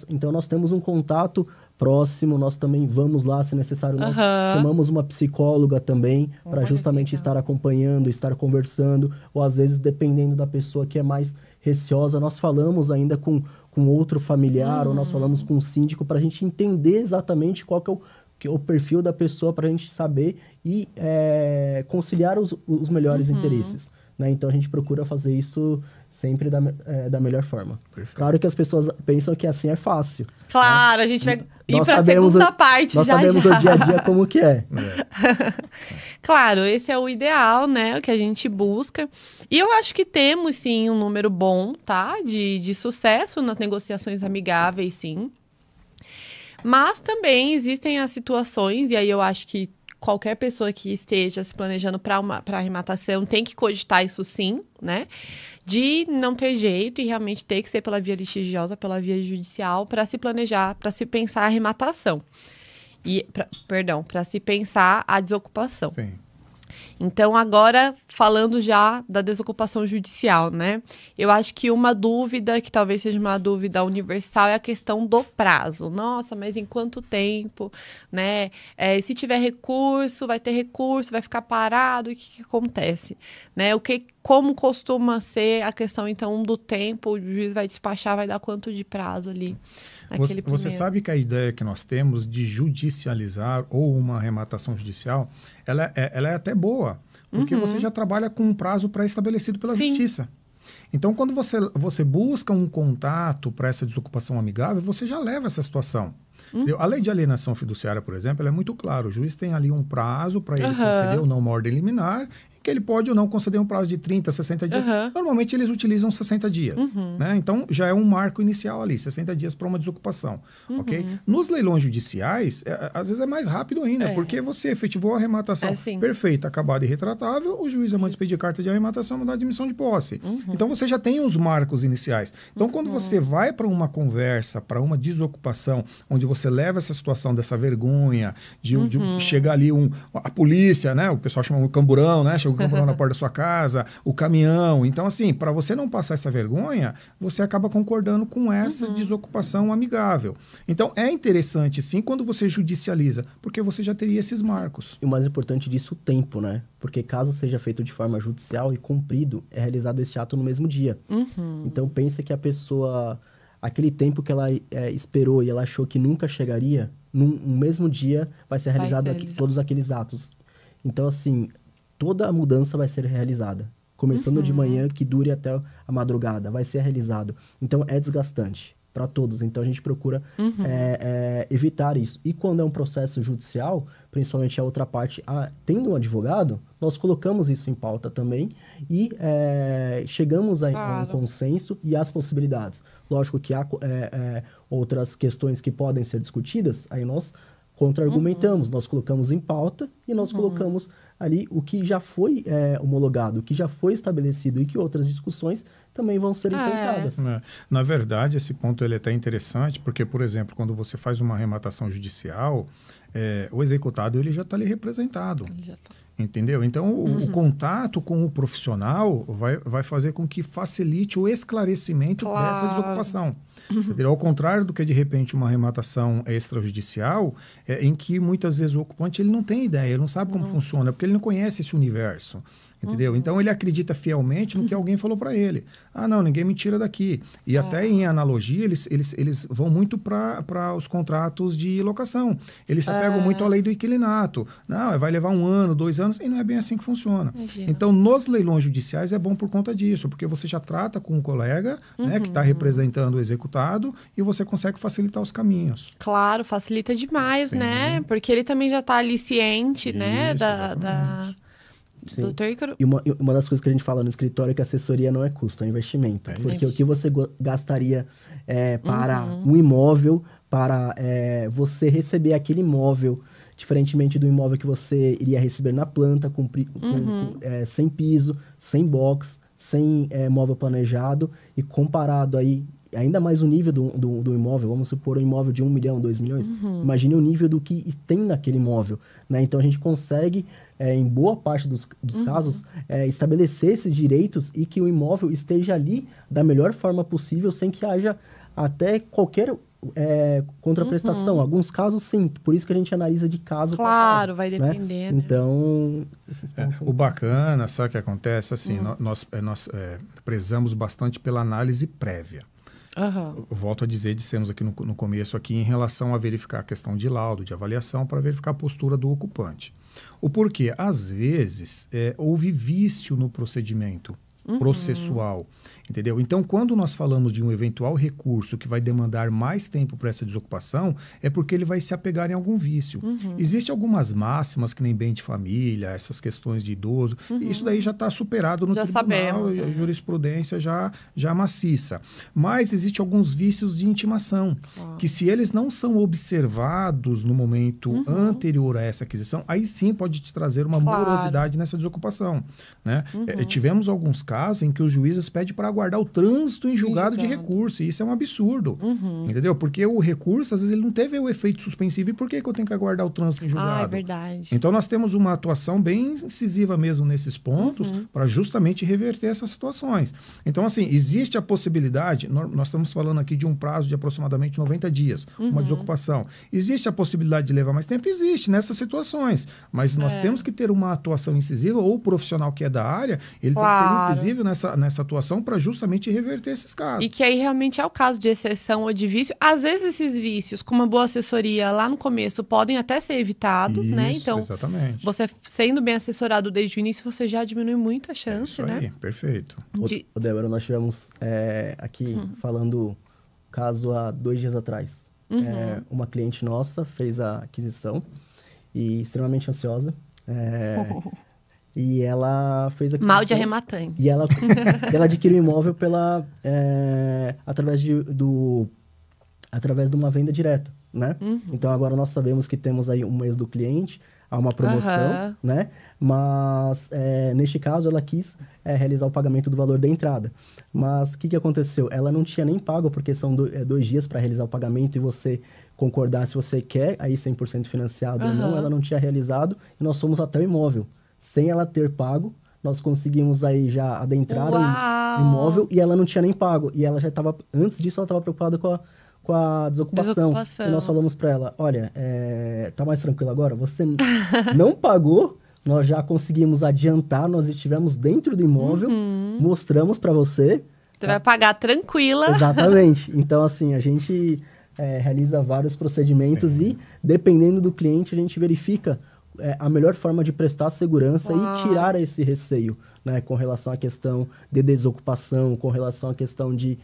então nós temos um contato próximo, nós também vamos lá, se necessário, nós chamamos uma psicóloga também para justamente estar acompanhando, estar conversando, ou às vezes, dependendo da pessoa que é mais receosa, nós falamos ainda com outro familiar, ou nós falamos com o síndico para a gente entender exatamente qual que é o perfil da pessoa, para a gente saber e conciliar os melhores interesses. Né? Então, a gente procura fazer isso sempre da melhor forma. Perfeito. Claro que as pessoas pensam que assim é fácil. Claro, né? A gente vai ir para a segunda parte. Nós sabemos o dia a dia como que é. Claro, esse é o ideal, né? O que a gente busca. E eu acho que temos, sim, um número bom, tá? De sucesso nas negociações amigáveis, sim. Mas também existem as situações, e aí eu acho que qualquer pessoa que esteja se planejando para arrematação tem que cogitar isso sim, né? De não ter jeito e realmente ter que ser pela via litigiosa, pela via judicial, para se planejar, para se pensar a arrematação. Para se pensar a desocupação. Sim. Então, agora, falando já da desocupação judicial, né? Eu acho que uma dúvida, que talvez seja uma dúvida universal, é a questão do prazo. Nossa, mas em quanto tempo, né? Se tiver recurso, vai ter recurso, vai ficar parado, o que acontece? Né? Como costuma ser a questão, então, do tempo, o juiz vai despachar, vai dar quanto de prazo ali? Você sabe que a ideia que nós temos de judicializar ou uma arrematação judicial, ela é até boa, porque você já trabalha com um prazo pré-estabelecido pela justiça. Então, quando você busca um contato para essa desocupação amigável, você já leva essa situação. A lei de alienação fiduciária, por exemplo, ela é muito clara. O juiz tem ali um prazo para ele conceder ou não uma ordem liminar, que ele pode ou não conceder um prazo de 30, 60 dias. Normalmente eles utilizam 60 dias. Né? Então já é um marco inicial ali, 60 dias para uma desocupação. Ok? Nos leilões judiciais, às vezes é mais rápido ainda, porque você efetivou a arrematação perfeita, acabada e retratável, o juiz manda expedir carta de arrematação, mandar admissão de posse. Então você já tem os marcos iniciais. Então quando você vai para uma conversa, para uma desocupação, onde você leva essa situação dessa vergonha, de chegar ali a polícia, né? O pessoal chama o camburão, né? Chega o camburão na porta da sua casa, o caminhão. Então, assim, para você não passar essa vergonha, você acaba concordando com essa desocupação amigável. Então, é interessante, sim, quando você judicializa, porque você já teria esses marcos. E o mais importante disso, o tempo, né? Porque caso seja feito de forma judicial e cumprido, é realizado esse ato no mesmo dia. Então, pensa que a pessoa, aquele tempo que ela esperou e ela achou que nunca chegaria, no mesmo dia vai ser realizado todos aqueles atos. Então, assim, toda a mudança vai ser realizada. Começando de manhã, que dure até a madrugada, vai ser realizado. Então, é desgastante para todos. Então, a gente procura evitar isso. E quando é um processo judicial, principalmente a outra parte, tendo um advogado, nós colocamos isso em pauta também e chegamos a um consenso e às possibilidades. Lógico que há outras questões que podem ser discutidas, aí nós contra-argumentamos, nós colocamos em pauta e nós colocamos ali o que já foi homologado, o que já foi estabelecido e que outras discussões também vão ser enfrentadas. Na verdade, esse ponto ele é até interessante, porque, por exemplo, quando você faz uma arrematação judicial, o executado ele já está ali representado. Entendeu? Então, o contato com o profissional vai fazer com que facilite o esclarecimento dessa desocupação. Entendeu? Ao contrário do que, de repente, uma arrematação extrajudicial, em que muitas vezes o ocupante ele não tem ideia, ele não sabe como funciona, porque ele não conhece esse universo. Entendeu? Então, ele acredita fielmente no que alguém falou para ele. Não, ninguém me tira daqui. E até em analogia, eles vão muito para os contratos de locação. Eles se apegam muito à lei do inquilinato. Não, vai levar 1 ano, 2 anos, e não é bem assim que funciona. Então, nos leilões judiciais é bom por conta disso, porque você já trata com um colega né, que está representando o executado e você consegue facilitar os caminhos. Claro, facilita demais, né? Porque ele também já está ali ciente, né? Sim. E uma das coisas que a gente fala no escritório é que a assessoria não é custo, é investimento. Porque o que você gastaria para um imóvel, para você receber aquele imóvel, diferentemente do imóvel que você iria receber na planta, sem piso, sem box, sem móvel planejado, e comparado aí, ainda mais o nível do imóvel, vamos supor um imóvel de 1 milhão, 2 milhões, imagine o nível do que tem naquele imóvel, né? Então a gente consegue, em boa parte dos casos, estabelecer esses direitos e que o imóvel esteja ali da melhor forma possível, sem que haja até qualquer contraprestação. Alguns casos, sim. Por isso que a gente analisa de caso para caso. Claro, vai depender. Né? Então, o bacana, sabe o que acontece? Assim, nós prezamos bastante pela análise prévia. Eu volto a dizer, dissemos aqui no começo aqui, em relação a verificar a questão de laudo, de avaliação, para verificar a postura do ocupante. O porquê? Às vezes, houve vício no procedimento processual, entendeu? Então, quando nós falamos de um eventual recurso que vai demandar mais tempo para essa desocupação, é porque ele vai se apegar em algum vício. Existem algumas máximas, que nem bem de família, essas questões de idoso, isso daí já está superado no tribunal, sabemos, a jurisprudência já maciça. Mas existem alguns vícios de intimação, que se eles não são observados no momento anterior a essa aquisição, aí sim pode te trazer uma morosidade nessa desocupação, né? Tivemos alguns casos em que os juízes pedem para aguardar o trânsito em julgado de recurso, e isso é um absurdo, entendeu? Porque o recurso, às vezes, ele não teve o efeito suspensivo, e por que eu tenho que aguardar o trânsito em julgado? É verdade. Então, nós temos uma atuação bem incisiva mesmo nesses pontos, para justamente reverter essas situações. Então, assim, existe a possibilidade, nós estamos falando aqui de um prazo de aproximadamente 90 dias, uma desocupação. Existe a possibilidade de levar mais tempo? Existe, nessas situações, mas nós temos que ter uma atuação incisiva, ou o profissional que é da área, ele tem que ser incisivo nessa atuação para justamente reverter esses casos. E que aí realmente é o caso de exceção ou de vício. Às vezes esses vícios, com uma boa assessoria lá no começo, podem até ser evitados, né? Então, exatamente. Você sendo bem assessorado desde o início, você já diminui muito a chance, isso aí, né? Perfeito. Débora, nós tivemos aqui falando caso há 2 dias atrás. Uma cliente nossa fez a aquisição e extremamente ansiosa. E ela fez aquisição. Mal de arrematante. E ela adquiriu o imóvel através de uma venda direta, né? Então, agora nós sabemos que temos aí um mês do cliente, há uma promoção, né? Mas, neste caso, ela quis realizar o pagamento do valor da entrada. Mas, o que aconteceu? Ela não tinha nem pago, porque são 2 dias para realizar o pagamento e você concordar se você quer, aí 100% financiado ou não, ela não tinha realizado e nós fomos até o imóvel. Sem ela ter pago, nós conseguimos aí já adentrar o imóvel e ela não tinha nem pago. E ela já estava, antes disso, ela estava preocupada com a desocupação. E nós falamos para ela, olha, tá mais tranquilo agora? Você não pagou, nós já conseguimos adiantar, nós estivemos dentro do imóvel, mostramos para você. Você vai pagar tranquila. Exatamente. Então, assim, a gente realiza vários procedimentos e, dependendo do cliente, a gente verifica a melhor forma de prestar segurança e tirar esse receio, né, com relação à questão de desocupação, com relação à questão de,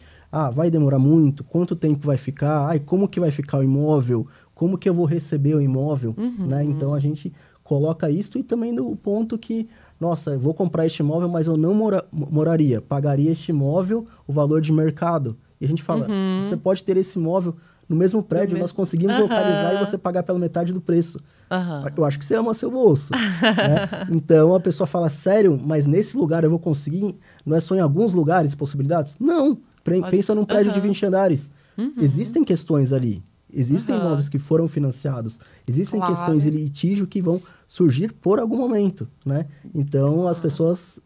vai demorar muito, quanto tempo vai ficar, como que vai ficar o imóvel, como que eu vou receber o imóvel, né? Então, a gente coloca isso e também no ponto que, nossa, eu vou comprar este imóvel, mas eu não moraria, pagaria este imóvel o valor de mercado. E a gente fala, você pode ter esse imóvel no mesmo prédio, nós conseguimos localizar e você pagar pela metade do preço. Eu acho que você ama seu bolso. Né? Então, a pessoa fala, sério, mas nesse lugar eu vou conseguir? Não é só em alguns lugares possibilidades? Não. Pensa num prédio de 20 andares. Existem questões ali. Existem imóveis que foram financiados. Existem questões de litígio que vão surgir por algum momento. Né? Então, as pessoas...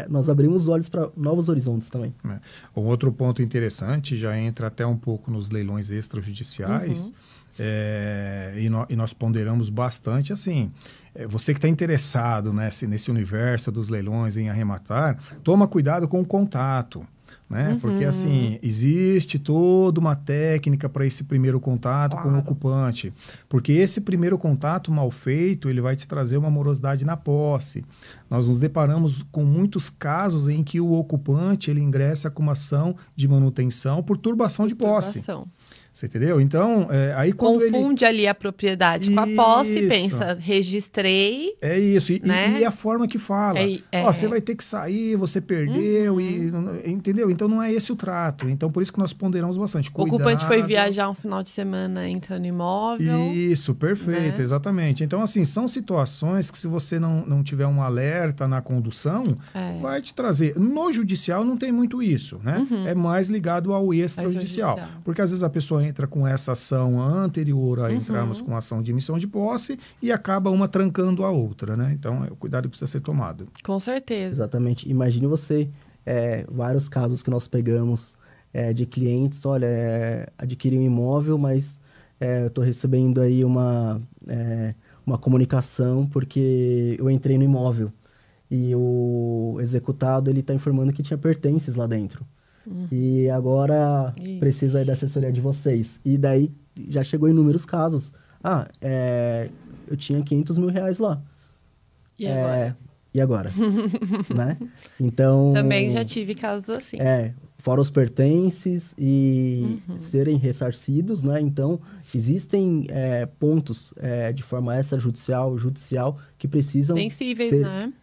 nós abrimos os olhos para novos horizontes também. Um outro ponto interessante, já entra até um pouco nos leilões extrajudiciais, e nós ponderamos bastante, assim, você que está interessado nesse universo dos leilões em arrematar, toma cuidado com o contato. Né? Porque, assim, existe toda uma técnica para esse primeiro contato com o ocupante. Porque esse primeiro contato mal feito, ele vai te trazer uma morosidade na posse. Nós nos deparamos com muitos casos em que o ocupante, ele ingressa com uma ação de manutenção por turbação de posse. Você entendeu? Então, aí quando confunde ali a propriedade com a posse, pensa, registrei. É isso, né? e a forma que fala. Você vai ter que sair, você perdeu, entendeu? Então, não é esse o trato. Então, por isso que nós ponderamos bastante. O ocupante foi viajar um final de semana, entra no imóvel. Isso, perfeito, né? Exatamente. Então, assim, são situações que se você não tiver um alerta na condução, vai te trazer. No judicial não tem muito isso, né? É mais ligado ao extrajudicial. Porque às vezes a pessoa entra com essa ação anterior a entrarmos com a ação de emissão de posse e acaba uma trancando a outra, né? Então, o cuidado precisa ser tomado. Com certeza. Exatamente. Imagine você, vários casos que nós pegamos de clientes, olha, adquiri um imóvel, mas eu estou recebendo aí uma comunicação porque eu entrei no imóvel e o executado ele está informando que tinha pertences lá dentro. E agora preciso aí da assessoria de vocês. E daí já chegou inúmeros casos. Eu tinha 500 mil reais lá. E agora? Né? Então... Também já tive casos assim. Fora os pertences e serem ressarcidos, né? Então, existem pontos de forma extrajudicial, judicial, que precisam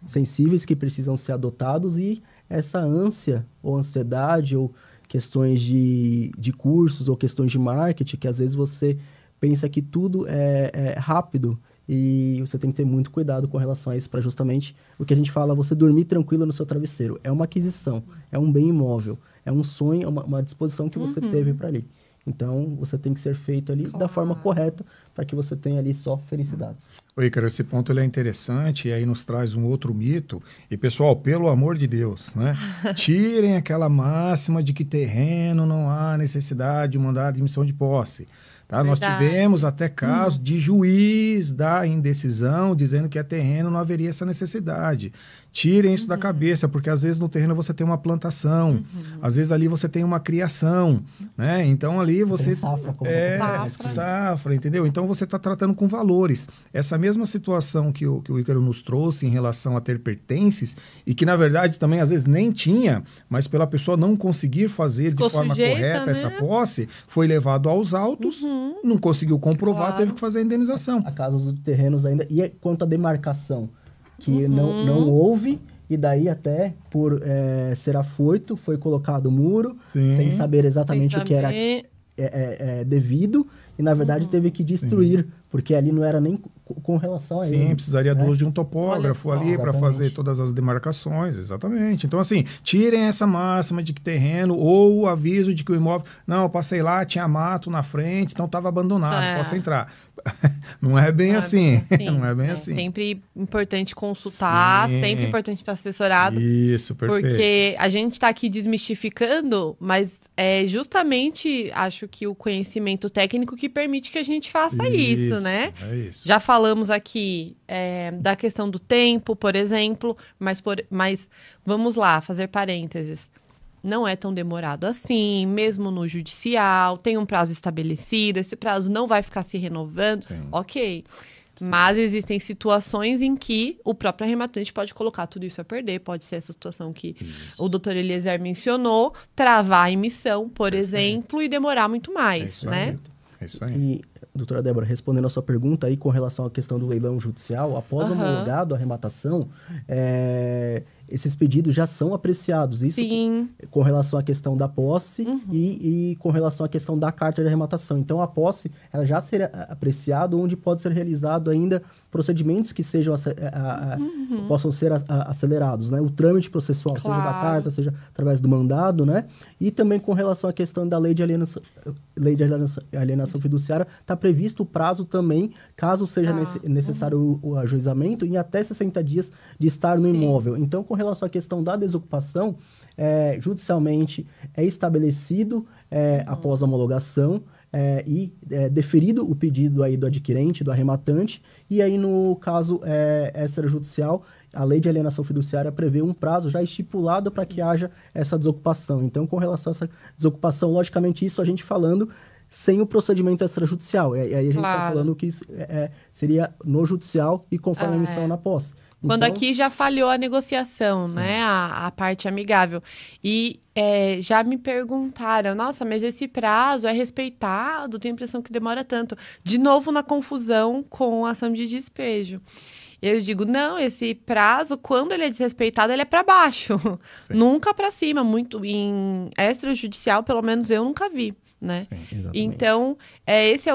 sensíveis, que precisam ser adotados e essa ânsia ou ansiedade ou questões de cursos ou questões de marketing, que às vezes você pensa que tudo é rápido e você tem que ter muito cuidado com relação a isso para justamente o que a gente fala, você dormir tranquilo no seu travesseiro. É uma aquisição, é um bem imóvel, é um sonho, é uma disposição que você teve para ali. Então, você tem que ser feito ali da forma correta para que você tenha ali só felicidades. Oi, cara, esse ponto ele é interessante e aí nos traz um outro mito. E, pessoal, pelo amor de Deus, né? Tirem aquela máxima de que terreno não há necessidade de mandado de emissão de posse. Tá? Nós tivemos até casos de juiz da indecisão dizendo que é terreno, não haveria essa necessidade. Tirem isso da cabeça, porque às vezes no terreno você tem uma plantação, às vezes ali você tem uma criação, né? Então ali você... Safra, entendeu? Então você está tratando com valores. Essa mesma situação que o Ícaro nos trouxe em relação a ter pertences, e que na verdade também às vezes nem tinha, mas pela pessoa não conseguir fazer de forma correta essa posse, foi levado aos autos, não conseguiu comprovar, teve que fazer a indenização. Há casos de terrenos ainda, e quanto à demarcação, que não houve, e daí até por ser afoito foi colocado o muro, sem saber exatamente o que era devido, e na verdade teve que destruir, porque ali não era nem com relação a ele. Sim, precisaria do uso de um topógrafo ali para fazer todas as demarcações, exatamente. Então, assim, tirem essa máxima de que terreno, ou o aviso de que o imóvel, não, eu passei lá, tinha mato na frente, então estava abandonado, posso entrar. Não é bem assim. Não é bem assim. Sempre importante consultar, sempre importante estar assessorado. Isso, perfeito. Porque a gente está aqui desmistificando, mas é justamente, acho que o conhecimento técnico que permite que a gente faça isso, né? É isso. Já falamos aqui da questão do tempo, por exemplo, mas vamos lá, fazer parênteses. Não é tão demorado assim, mesmo no judicial, tem um prazo estabelecido, esse prazo não vai ficar se renovando, ok. Mas existem situações em que o próprio arrematante pode colocar tudo isso a perder, pode ser essa situação que o doutor Eliezer mencionou, travar a emissão, por exemplo, e demorar muito mais, né? É isso aí. E, doutora Débora, respondendo a sua pergunta aí com relação à questão do leilão judicial, após homologado a arrematação, esses pedidos já são apreciados. Isso com relação à questão da posse e com relação à questão da carta de arrematação. Então, a posse ela já será apreciada, onde pode ser realizado ainda procedimentos que sejam possam ser acelerados, né? O trâmite processual, seja da carta, seja através do mandado, né? E também com relação à questão da lei de alienação fiduciária, está previsto o prazo também, caso seja necessário o ajuizamento, em até 60 dias de estar no imóvel. Então, com relação à questão da desocupação, judicialmente é estabelecido após a homologação e deferido o pedido aí do adquirente, do arrematante, e aí no caso extrajudicial, a lei de alienação fiduciária prevê um prazo já estipulado para que haja essa desocupação. Então, com relação a essa desocupação, logicamente isso a gente falando sem o procedimento extrajudicial. E aí a gente está falando que seria no judicial e conforme a emissão na posse. Quando aqui já falhou a negociação, né? A parte amigável. E já me perguntaram, nossa, mas esse prazo é respeitado? Tenho a impressão que demora tanto. De novo na confusão com a ação de despejo. Eu digo, não, esse prazo, quando ele é desrespeitado, ele é para baixo. Nunca para cima. Muito em extrajudicial, pelo menos eu nunca vi. Né? Então, esse é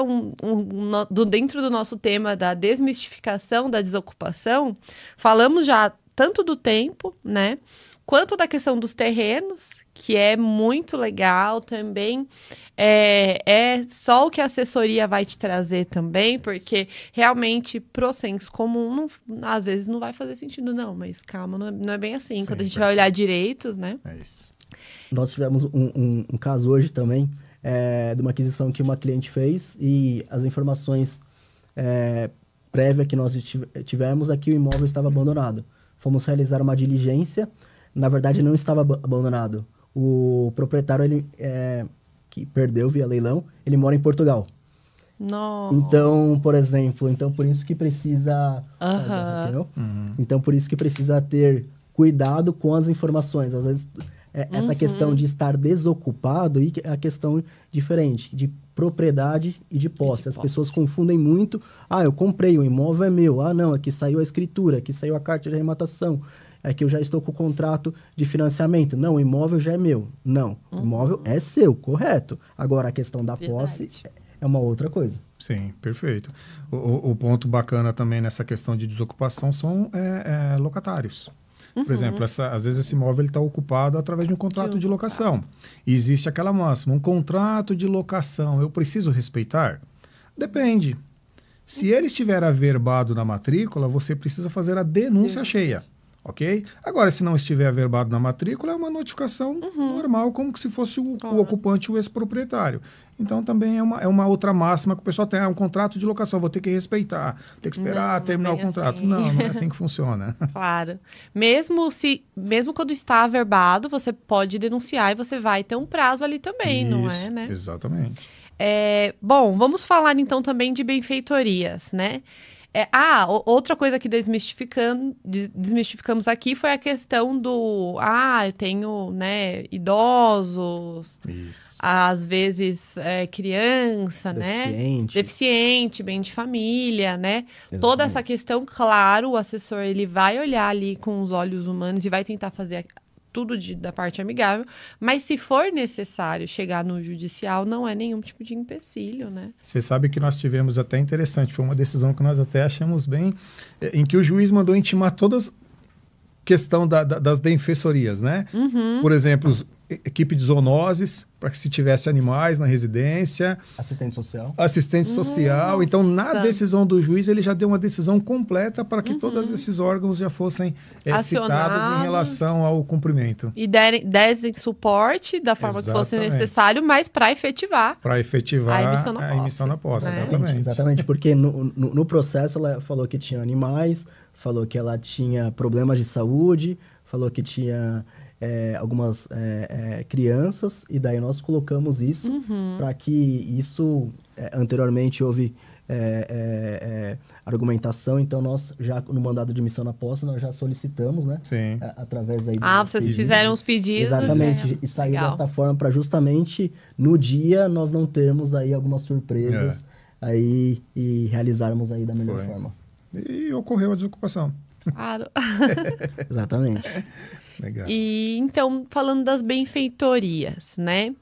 dentro do nosso tema da desmistificação da desocupação, falamos já tanto do tempo, né, quanto da questão dos terrenos, que é muito legal também, é só o que a assessoria vai te trazer também, porque realmente pro senso comum, às vezes não vai fazer sentido, não, mas calma, não é bem assim, quando a gente vai olhar direitos, né? É isso. Nós tivemos um caso hoje também, de uma aquisição que uma cliente fez e as informações prévias que nós tivemos é que o imóvel estava abandonado. Fomos realizar uma diligência, na verdade não estava abandonado. O proprietário, ele, que perdeu via leilão, ele mora em Portugal. Nossa. Então, por exemplo, por isso que precisa... Então, por isso que precisa ter cuidado com as informações. Às vezes... essa questão de estar desocupado e a questão diferente, de propriedade e de posse. As pessoas confundem muito. Eu comprei, o imóvel é meu. Não, aqui saiu a escritura, aqui saiu a carta de arrematação. É que eu já estou com o contrato de financiamento. Não, o imóvel já é meu. Não, o imóvel é seu, correto. Agora, a questão da posse é uma outra coisa. Sim, perfeito. O ponto bacana também nessa questão de desocupação são locatários. Por exemplo, às vezes esse imóvel está ocupado através de um contrato de locação. E existe aquela máxima, um contrato de locação, eu preciso respeitar? Depende. Se ele estiver averbado na matrícula, você precisa fazer a denúncia cheia, ok? Agora, se não estiver averbado na matrícula, é uma notificação normal, como se fosse o ocupante, o ex-proprietário. Então, também é uma outra máxima que o pessoal tem, um contrato de locação, vou ter que respeitar, ter que esperar terminar o contrato. Assim. Não é assim que funciona. Claro. Mesmo quando está averbado, você pode denunciar e você vai ter um prazo ali também, não é, né? Exatamente. Bom, vamos falar então também de benfeitorias, né? Outra coisa que desmistificamos aqui foi a questão do... eu tenho, né, idosos, Isso. às vezes criança, né? Deficiente, bem de família, né? Exatamente. Toda essa questão, claro, o assessor ele vai olhar ali com os olhos humanos e vai tentar fazer tudo da parte amigável, mas se for necessário chegar no judicial, não é nenhum tipo de empecilho, né? Você sabe que nós tivemos até interessante, foi uma decisão que nós até achamos bem, em que o juiz mandou intimar todas questão das defensorias, né? Por exemplo, equipe de zoonoses, para que se tivesse animais na residência. Assistente social. Então, na decisão do juiz, ele já deu uma decisão completa para que todos esses órgãos já fossem citados em relação ao cumprimento. E dessem suporte da forma que fosse necessário, mas para efetivar. A emissão na posse, né? Exatamente, porque no processo ela falou que tinha animais, falou que ela tinha problemas de saúde, falou que tinha algumas crianças, e daí nós colocamos isso para que isso, anteriormente houve argumentação, então nós já, no mandado de emissão na posse, nós já solicitamos, né? Sim. Através aí vocês fizeram os pedidos. Exatamente, e saiu desta forma para justamente no dia nós não termos aí algumas surpresas aí e realizarmos aí da melhor forma. E ocorreu a desocupação. Claro. Exatamente. Legal. E então, falando das benfeitorias, né?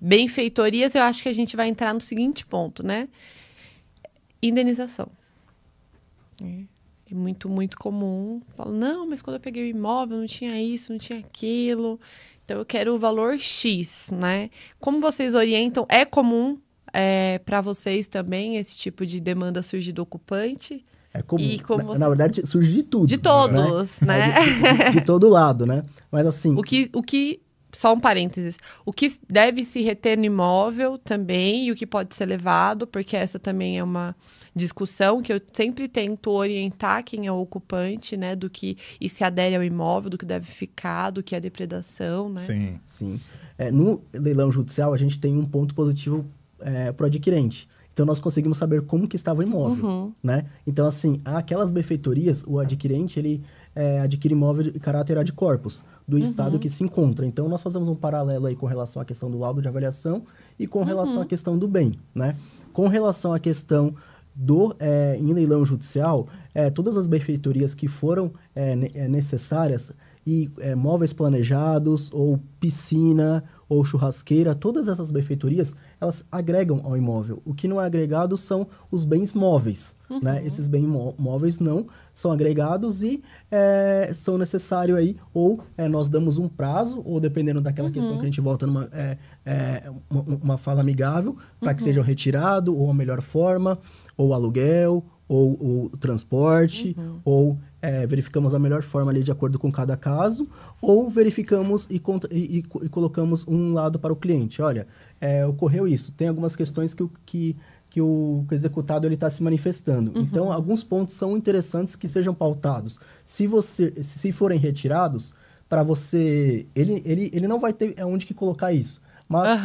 Benfeitorias, eu acho que a gente vai entrar no seguinte ponto, né? Indenização. É muito, muito comum. Falo, não, mas quando eu peguei o imóvel não tinha isso, não tinha aquilo. Então, eu quero o valor X, né? Como vocês orientam, é comum para vocês também esse tipo de demanda surgir do ocupante? É comum. Na verdade, surge de tudo. De todos, né? De todo lado, né? Mas assim... O que, só um parênteses, o que deve se reter no imóvel também e o que pode ser levado, porque essa também é uma discussão que eu sempre tento orientar quem é o ocupante, né? Do que e se adere ao imóvel, do que deve ficar, do que é depredação, né? Sim. No leilão judicial, a gente tem um ponto positivo para o adquirente. Então, nós conseguimos saber como que estava o imóvel, né? Então, assim, aquelas benfeitorias, o adquirente, ele adquire imóvel de caráter ad corpus, do estado que se encontra. Então, nós fazemos um paralelo aí com relação à questão do laudo de avaliação e com relação à questão do bem, né? Com relação à questão em leilão judicial, todas as benfeitorias que foram necessárias, e móveis planejados, ou piscina, ou churrasqueira, todas essas benfeitorias, elas agregam ao imóvel. O que não é agregado são os bens móveis, né? Esses bens móveis não são agregados e são necessários aí, ou nós damos um prazo, ou dependendo daquela questão que a gente volta numa uma fala amigável, para que sejam retirados, ou a melhor forma, ou aluguel, ou o transporte, ou verificamos a melhor forma ali de acordo com cada caso, ou verificamos e colocamos um lado para o cliente. Olha, ocorreu isso. Tem algumas questões que o executado está se manifestando. Então, alguns pontos são interessantes que sejam pautados. Se forem retirados, para você... Ele não vai ter onde que colocar isso. Mas,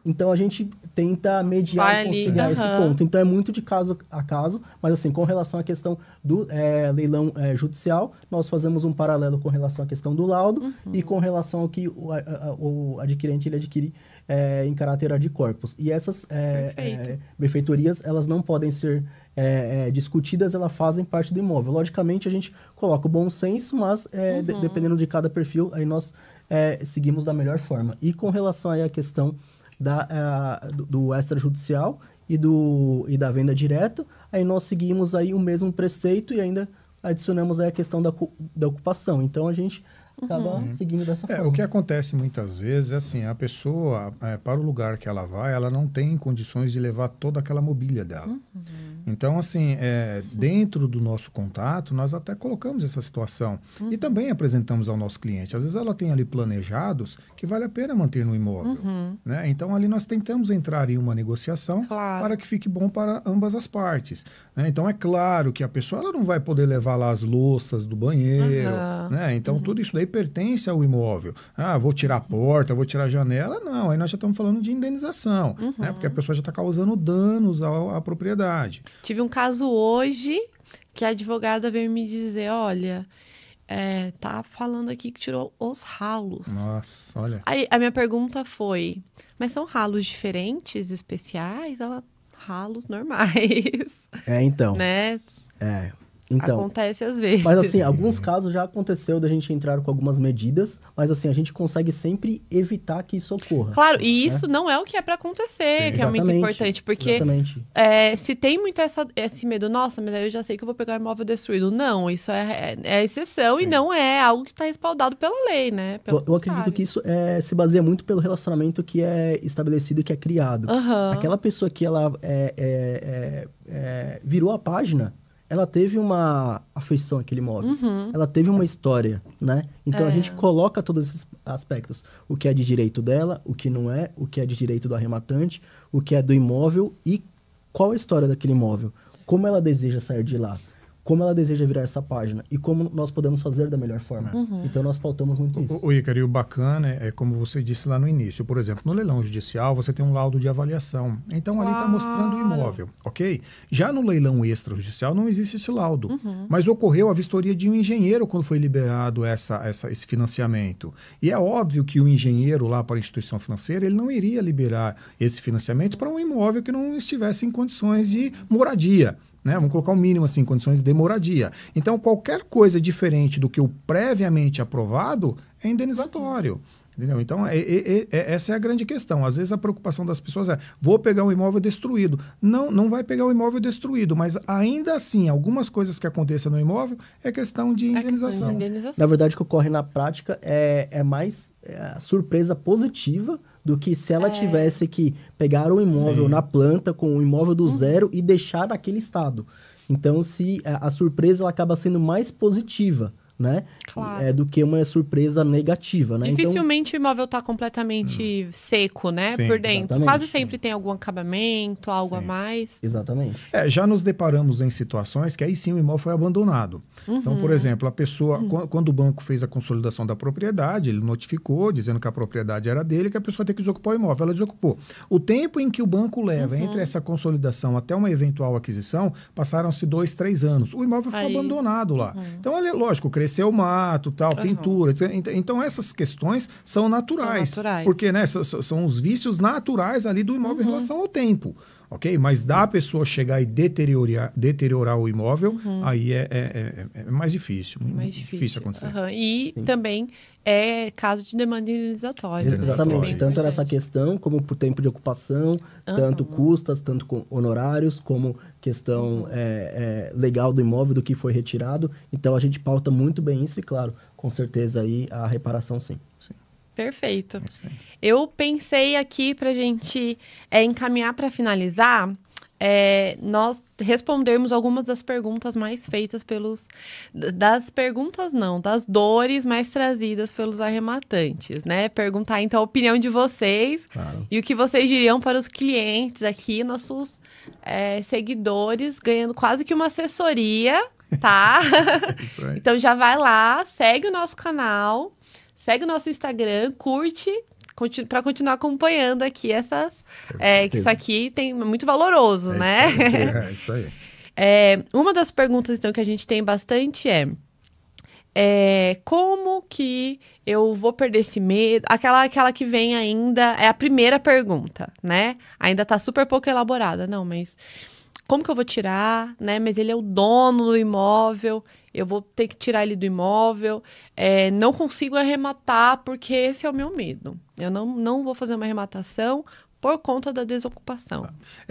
então, a gente tenta mediar e conciliar esse ponto. Então, é muito de caso a caso, mas, assim, com relação à questão do leilão judicial, nós fazemos um paralelo com relação à questão do laudo e com relação ao que o adquirente ele adquire em caráter ad corpus. E essas benfeitorias, elas não podem ser discutidas, elas fazem parte do imóvel. Logicamente, a gente coloca o bom senso, mas, dependendo de cada perfil, aí nós... seguimos da melhor forma. E com relação aí à questão do extrajudicial e da venda direta, aí nós seguimos aí o mesmo preceito e ainda adicionamos aí a questão da ocupação. Então, a gente acaba seguindo dessa forma. O que acontece muitas vezes é assim, a pessoa, para o lugar que ela vai, ela não tem condições de levar toda aquela mobília dela. Então, assim, dentro do nosso contato, nós até colocamos essa situação e também apresentamos ao nosso cliente. Às vezes ela tem ali planejados que vale a pena manter no imóvel. Né? Então, ali nós tentamos entrar em uma negociação para que fique bom para ambas as partes. Né? Então, é claro que a pessoa ela não vai poder levar lá as louças do banheiro. Né? Então, tudo isso daí aí pertence ao imóvel. Ah, vou tirar a porta, vou tirar a janela. Não, aí nós já estamos falando de indenização, né? Porque a pessoa já está causando danos à propriedade. Tive um caso hoje que a advogada veio me dizer, olha, tá falando aqui que tirou os ralos. Nossa, olha. Aí a minha pergunta foi, mas são ralos diferentes, especiais? Ela, ralos normais. Então. Né? Então, acontece às vezes. Mas assim, alguns casos já aconteceu da gente entrar com algumas medidas, mas assim, a gente consegue sempre evitar que isso ocorra. Claro, e isso não é o que é para acontecer, que é muito importante, porque se tem muito esse medo, nossa, mas aí eu já sei que eu vou pegar imóvel destruído. Não, isso é exceção e não é algo que está respaldado pela lei, né? Eu acredito que isso se baseia muito pelo relacionamento que é estabelecido e que é criado. Aquela pessoa que ela virou a página, ela teve uma afeição àquele imóvel, ela teve uma história, né? Então a gente coloca todos esses aspectos, o que é de direito dela, o que não é, o que é de direito do arrematante, o que é do imóvel e qual a história daquele imóvel, como ela deseja sair de lá, como ela deseja virar essa página e como nós podemos fazer da melhor forma. Então, nós pautamos muito isso. O Ícaro, e o bacana é como você disse lá no início. Por exemplo, no leilão judicial, você tem um laudo de avaliação. Então, ali está mostrando o imóvel, ok? Já no leilão extrajudicial, não existe esse laudo. Mas ocorreu a vistoria de um engenheiro quando foi liberado esse financiamento. E é óbvio que o engenheiro lá para a instituição financeira, ele não iria liberar esse financiamento para um imóvel que não estivesse em condições de moradia. Né? Vamos colocar o mínimo assim, condições de moradia. Então, qualquer coisa diferente do que o previamente aprovado é indenizatório. Entendeu? Então, essa é a grande questão. Às vezes a preocupação das pessoas é, vou pegar um imóvel destruído. Não vai pegar o imóvel destruído, mas ainda assim, algumas coisas que aconteçam no imóvel é questão de indenização. Na verdade, o que ocorre na prática é mais surpresa positiva do que se ela tivesse que pegar o imóvel na planta, com o imóvel do zero e deixar naquele estado. Então, a surpresa ela acaba sendo mais positiva, né? Claro. Do que uma surpresa negativa, né? Dificilmente o imóvel está completamente seco, né? Sim, por dentro. exatamente. Quase sempre tem algum acabamento, algo a mais. Exatamente. Já nos deparamos em situações que aí sim o imóvel foi abandonado. Então, por exemplo, a pessoa, quando o banco fez a consolidação da propriedade, ele notificou, dizendo que a propriedade era dele, que a pessoa tem que desocupar o imóvel. Ela desocupou. O tempo em que o banco leva entre essa consolidação até uma eventual aquisição, passaram-se 2, 3 anos. O imóvel ficou abandonado lá. Então, lógico, cresceu o mato, tal, pintura. Então, essas questões são naturais. Porque, né, são os vícios naturais ali do imóvel em relação ao tempo. Ok? Mas da pessoa chegar e deteriorar o imóvel, aí é mais difícil. Mais difícil acontecer. E também é caso de demanda indenizatória. Exatamente. Tanto nessa questão, como por tempo de ocupação, tanto custas, tanto com honorários, como questão legal do imóvel, do que foi retirado. Então, a gente pauta muito bem isso e, claro, com certeza aí a reparação sim. Perfeito. Eu pensei aqui para a gente encaminhar para finalizar, nós respondermos algumas das perguntas mais feitas das dores mais trazidas pelos arrematantes, né? Perguntar, então, a opinião de vocês e o que vocês diriam para os clientes aqui, nossos seguidores, ganhando quase que uma assessoria, tá? Isso aí. Então, já vai lá, segue o nosso canal, segue o nosso Instagram, curte, para continuar acompanhando aqui que isso aqui tem muito valoroso, né? Isso aí. Uma das perguntas, então, que a gente tem bastante como que eu vou perder esse medo? Aquela que vem ainda, é a primeira pergunta, né? Ainda tá super pouco elaborada. Não, mas como que eu vou tirar, né? Mas ele é o dono do imóvel, eu vou ter que tirar ele do imóvel, não consigo arrematar porque esse é o meu medo. Eu não vou fazer uma arrematação por conta da desocupação.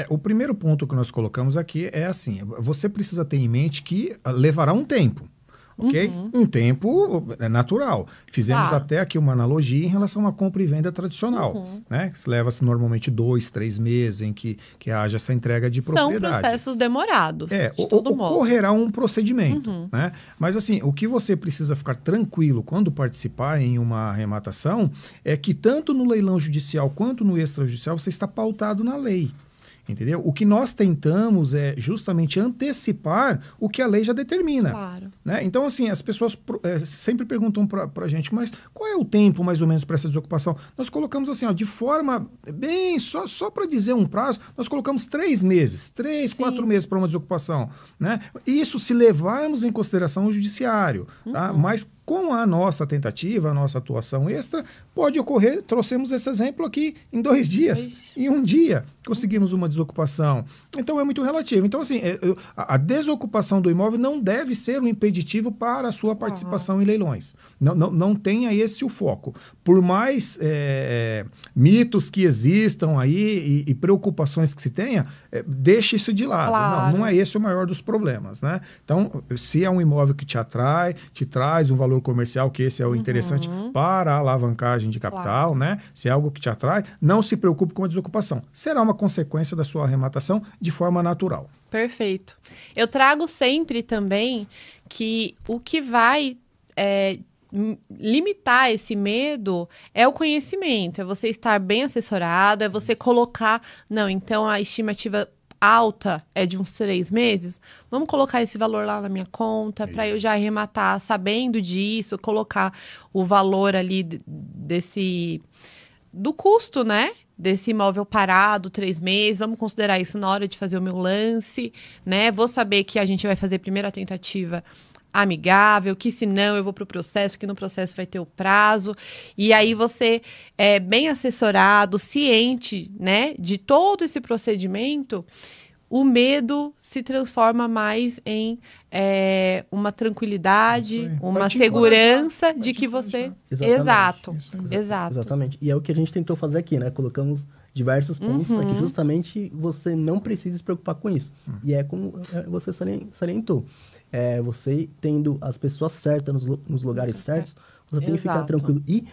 O primeiro ponto que nós colocamos aqui é assim, você precisa ter em mente que levará um tempo. Ok? Um tempo natural. Fizemos até aqui uma analogia em relação à compra e venda tradicional. Né? Leva-se normalmente 2, 3 meses em que haja essa entrega de propriedade. São processos demorados. De todo modo. Ocorrerá um procedimento. Né? Mas assim, o que você precisa ficar tranquilo quando participar em uma arrematação é que tanto no leilão judicial quanto no extrajudicial você está pautado na lei. Entendeu? O que nós tentamos é justamente antecipar o que a lei já determina. Claro. né? Então, assim, as pessoas sempre perguntam para a gente, mas qual é o tempo, mais ou menos, para essa desocupação? Nós colocamos assim, ó, de forma bem, só para dizer um prazo, nós colocamos 3 meses, 4 meses para uma desocupação, né? Isso se levarmos em consideração o judiciário, tá? Mas com a nossa tentativa, a nossa atuação extra, pode ocorrer, trouxemos esse exemplo aqui, em 2 dias, em 1 dia, conseguimos uma desocupação. Então, é muito relativo. Então, assim, a desocupação do imóvel não deve ser um impeditivo para a sua participação em leilões. Não tenha esse o foco. Por mais mitos que existam aí e preocupações que se tenha, deixe isso de lado. Claro. Não é esse o maior dos problemas, né? Então, se é um imóvel que te atrai, te traz um valor comercial, que esse é o interessante para a alavancagem de capital, né? Se é algo que te atrai, não se preocupe com a desocupação. Será uma consequência da sua arrematação de forma natural. Perfeito. Eu trago sempre também que o que vai limitar esse medo é o conhecimento, é você estar bem assessorado, é você colocar, não, então a estimativa alta é de uns 3 meses, vamos colocar esse valor lá na minha conta para eu já arrematar sabendo disso, colocar o valor ali do custo, né? Desse imóvel parado, 3 meses, vamos considerar isso na hora de fazer o meu lance, né? Vou saber que a gente vai fazer primeiro a tentativa amigável, que se não eu vou para o processo, que no processo vai ter o prazo, e aí você é bem assessorado, ciente, né, de todo esse procedimento, o medo se transforma mais em uma tranquilidade, uma segurança de que você... Exato. Exatamente. E é o que a gente tentou fazer aqui, né? Colocamos diversos pontos para que justamente você não precise se preocupar com isso. E é como você salientou. Você tendo as pessoas certas nos lugares certos, você tem que ficar tranquilo. E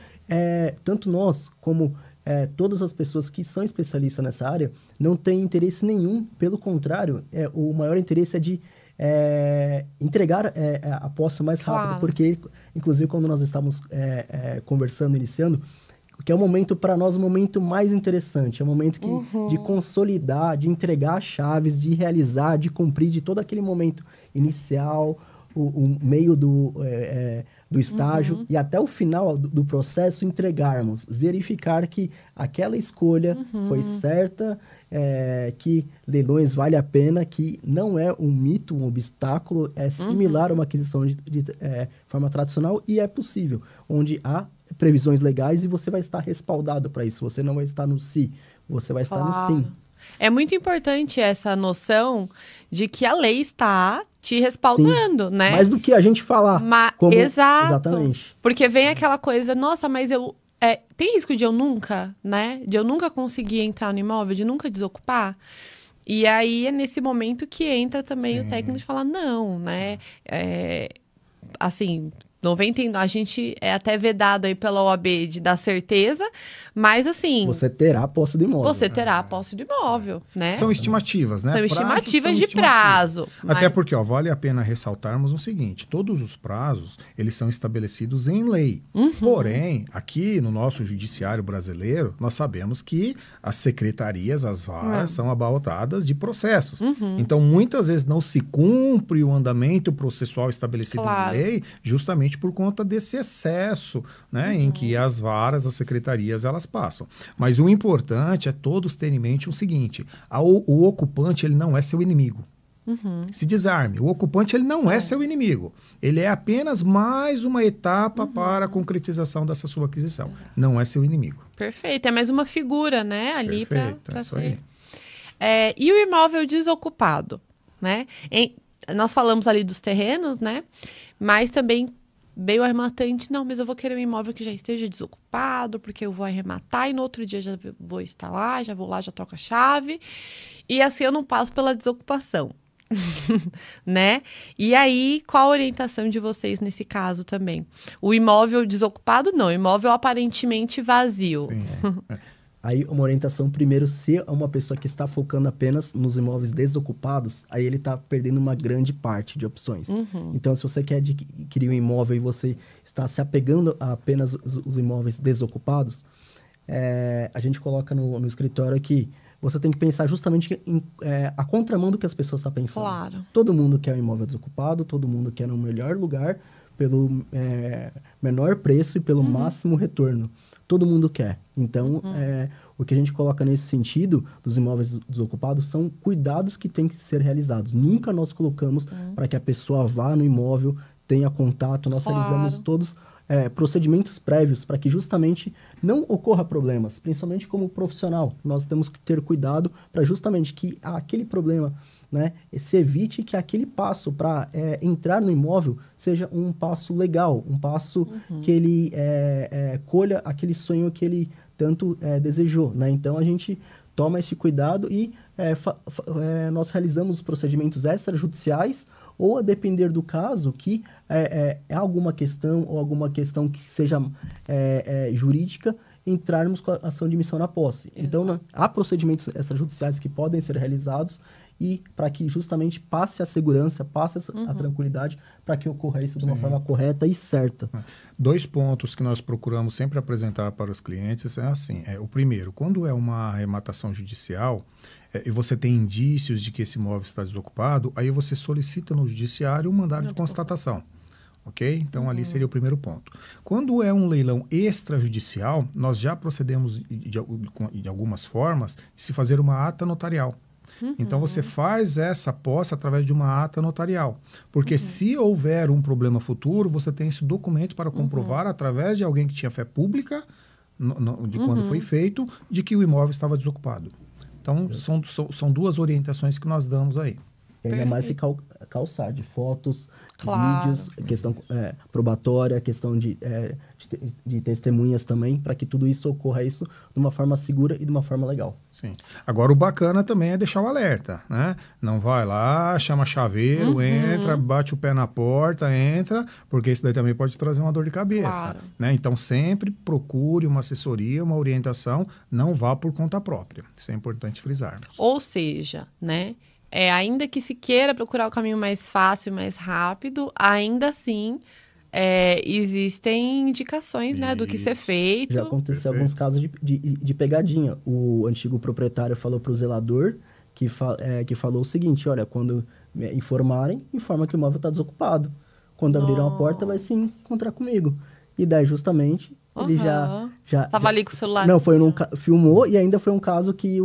tanto nós como todas as pessoas que são especialistas nessa área não têm interesse nenhum, pelo contrário, o maior interesse é de entregar a posse mais rápido, porque, inclusive, quando nós estávamos conversando, iniciando, que é o momento, para nós, o momento mais interessante, é o momento de consolidar, de entregar as chaves, de realizar, de cumprir, de todo aquele momento inicial, o meio do estágio e até o final do processo entregarmos, verificar que aquela escolha foi certa, que leilões vale a pena, que não é um mito, um obstáculo, é similar a uma aquisição de forma tradicional e é possível, onde há previsões legais e você vai estar respaldado para isso, você não vai estar no si, você vai estar no sim. É muito importante essa noção de que a lei está te respaldando, Sim, né? mais do que a gente falar. Exato. Exatamente. Porque vem aquela coisa, nossa, mas tem risco de eu nunca, né? De eu nunca conseguir entrar no imóvel, de nunca desocupar. E aí é nesse momento que entra também o técnico de falar, não, né? Assim... a gente é até vedado aí pela OAB de dar certeza, mas assim... Você terá a posse do imóvel. Você terá a posse do imóvel, né? São estimativas, né? São estimativas de prazo. Até porque, vale a pena ressaltarmos o seguinte, todos os prazos, eles são estabelecidos em lei. Porém, aqui no nosso judiciário brasileiro, nós sabemos que as secretarias, as varas, são abarrotadas de processos. Então, muitas vezes não se cumpre o andamento processual estabelecido em lei, justamente por conta desse excesso, né, em que as varas, as secretarias, elas passam. Mas o importante é todos terem em mente o seguinte, o ocupante, ele não é seu inimigo. Se desarme. O ocupante, ele não é seu inimigo. Ele é apenas mais uma etapa para a concretização dessa sua aquisição. Não é seu inimigo. Perfeito. É mais uma figura, né, ali para isso ser. aí. E o imóvel desocupado, né? Nós falamos ali dos terrenos, né? Mas também veio o arrematante, não, mas eu vou querer um imóvel que já esteja desocupado, porque eu vou arrematar e no outro dia já vou estar lá, já vou lá, já troco a chave. E assim eu não passo pela desocupação, né? E aí, qual a orientação de vocês nesse caso também? O imóvel desocupado, não. O imóvel aparentemente vazio. Sim. Aí, uma orientação, primeiro, se é uma pessoa que está focando apenas nos imóveis desocupados, aí ele está perdendo uma grande parte de opções. Então, se você quer adquirir um imóvel e você está se apegando a apenas os imóveis desocupados, a gente coloca no escritório que você tem que pensar justamente a contramão do que as pessoas estão pensando. Claro. Todo mundo quer um imóvel desocupado, todo mundo quer um melhor lugar, pelo menor preço e pelo máximo retorno. Todo mundo quer. Então, o que a gente coloca nesse sentido dos imóveis desocupados são cuidados que têm que ser realizados. Nunca nós colocamos para que a pessoa vá no imóvel, tenha contato. Nós realizamos todos procedimentos prévios para que justamente não ocorra problemas, principalmente como profissional. Nós temos que ter cuidado para justamente que aquele problema, né, se evite, que aquele passo para entrar no imóvel seja um passo legal, um passo que ele colha aquele sonho que ele tanto desejou, né? Então, a gente toma esse cuidado e nós realizamos os procedimentos extrajudiciais ou, a depender do caso, que é alguma questão ou alguma questão que seja jurídica, entrarmos com a ação de missão na posse. Exato. Então, há procedimentos extrajudiciais que podem ser realizados e para que justamente passe a segurança, passe a tranquilidade, para que ocorra isso de uma forma correta e certa. 2 pontos que nós procuramos sempre apresentar para os clientes é assim. O primeiro, quando é uma arrematação judicial e você tem indícios de que esse imóvel está desocupado, aí você solicita no judiciário um mandado de constatação. Ok? Então, ali seria o primeiro ponto. Quando é um leilão extrajudicial, nós já procedemos de algumas formas de se fazer uma ata notarial. Então, você faz essa posse através de uma ata notarial. Porque se houver um problema futuro, você tem esse documento para comprovar, através de alguém que tinha fé pública, de quando foi feito, de que o imóvel estava desocupado. Então, são 2 orientações que nós damos aí. E ainda mais se calçar de fotos, vídeos, questão probatória, questão de testemunhas também, para que tudo isso ocorra de uma forma segura e de uma forma legal. Sim. Agora, o bacana também é deixar o alerta, né? Não vai lá, chama chaveiro, entra, bate o pé na porta, entra, porque isso daí também pode trazer uma dor de cabeça. Né? Então, sempre procure uma assessoria, uma orientação, não vá por conta própria. Isso é importante frisarmos. Ou seja, né? Ainda que se queira procurar o caminho mais fácil, mais rápido, ainda assim existem indicações, né, do que ser feito. Já aconteceu alguns casos de pegadinha. O antigo proprietário falou para o zelador que falou o seguinte: olha, quando informa que o imóvel está desocupado. Quando abriram a porta, vai se encontrar comigo. E daí, justamente, ele já... Estava ali com o celular. Não, filmou, e ainda foi um caso que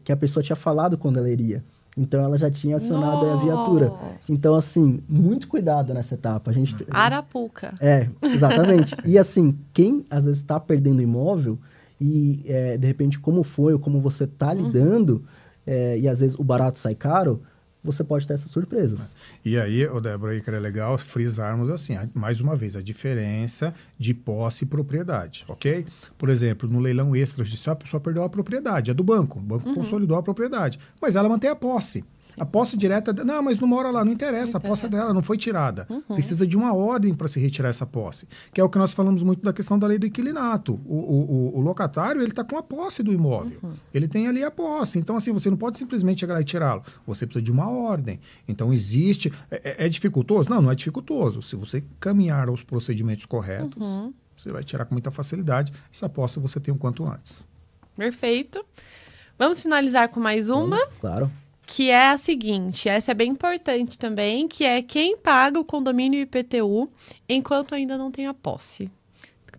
a pessoa tinha falado quando ela iria. Então, ela já tinha acionado a viatura. Então, assim, muito cuidado nessa etapa. Arapuca. Exatamente. E, assim, quem às vezes está perdendo imóvel e, de repente, como você está lidando, e às vezes o barato sai caro, você pode ter essas surpresas. E aí, Débora, aí que é legal frisarmos assim, mais uma vez, a diferença de posse e propriedade, ok? Por exemplo, no leilão extrajudicial, a pessoa perdeu a propriedade, é do banco. O banco consolidou a propriedade, mas ela mantém a posse. A posse direta, não, mas não mora lá, não interessa, a posse é dela, não foi tirada. Precisa de uma ordem para se retirar essa posse, que é o que nós falamos muito da questão da lei do inquilinato. O locatário, ele está com a posse do imóvel, ele tem ali a posse, então assim, você não pode simplesmente chegar lá e tirá-lo, você precisa de uma ordem. Então existe, é dificultoso? Não, não é dificultoso. Se você caminhar aos procedimentos corretos, você vai tirar com muita facilidade, essa posse você tem o quanto antes. Perfeito. Vamos finalizar com mais uma? Claro. Que é a seguinte, essa é bem importante também, que é quem paga o condomínio IPTU enquanto ainda não tem a posse.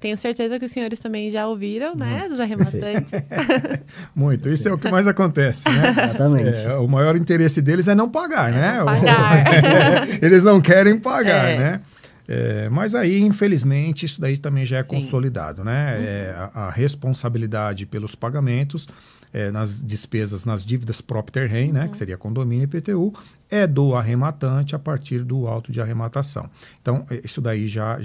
Tenho certeza que os senhores também já ouviram, né, dos arrematantes. Muito, isso é o que mais acontece, né? Exatamente. O maior interesse deles é não pagar, né? Não pagar. Eles não querem pagar, né? Mas aí, infelizmente, isso daí também já é consolidado, né? A responsabilidade pelos pagamentos nas despesas, nas dívidas próprio terreno, né, que seria condomínio e IPTU, é do arrematante a partir do auto de arrematação. Então, isso daí já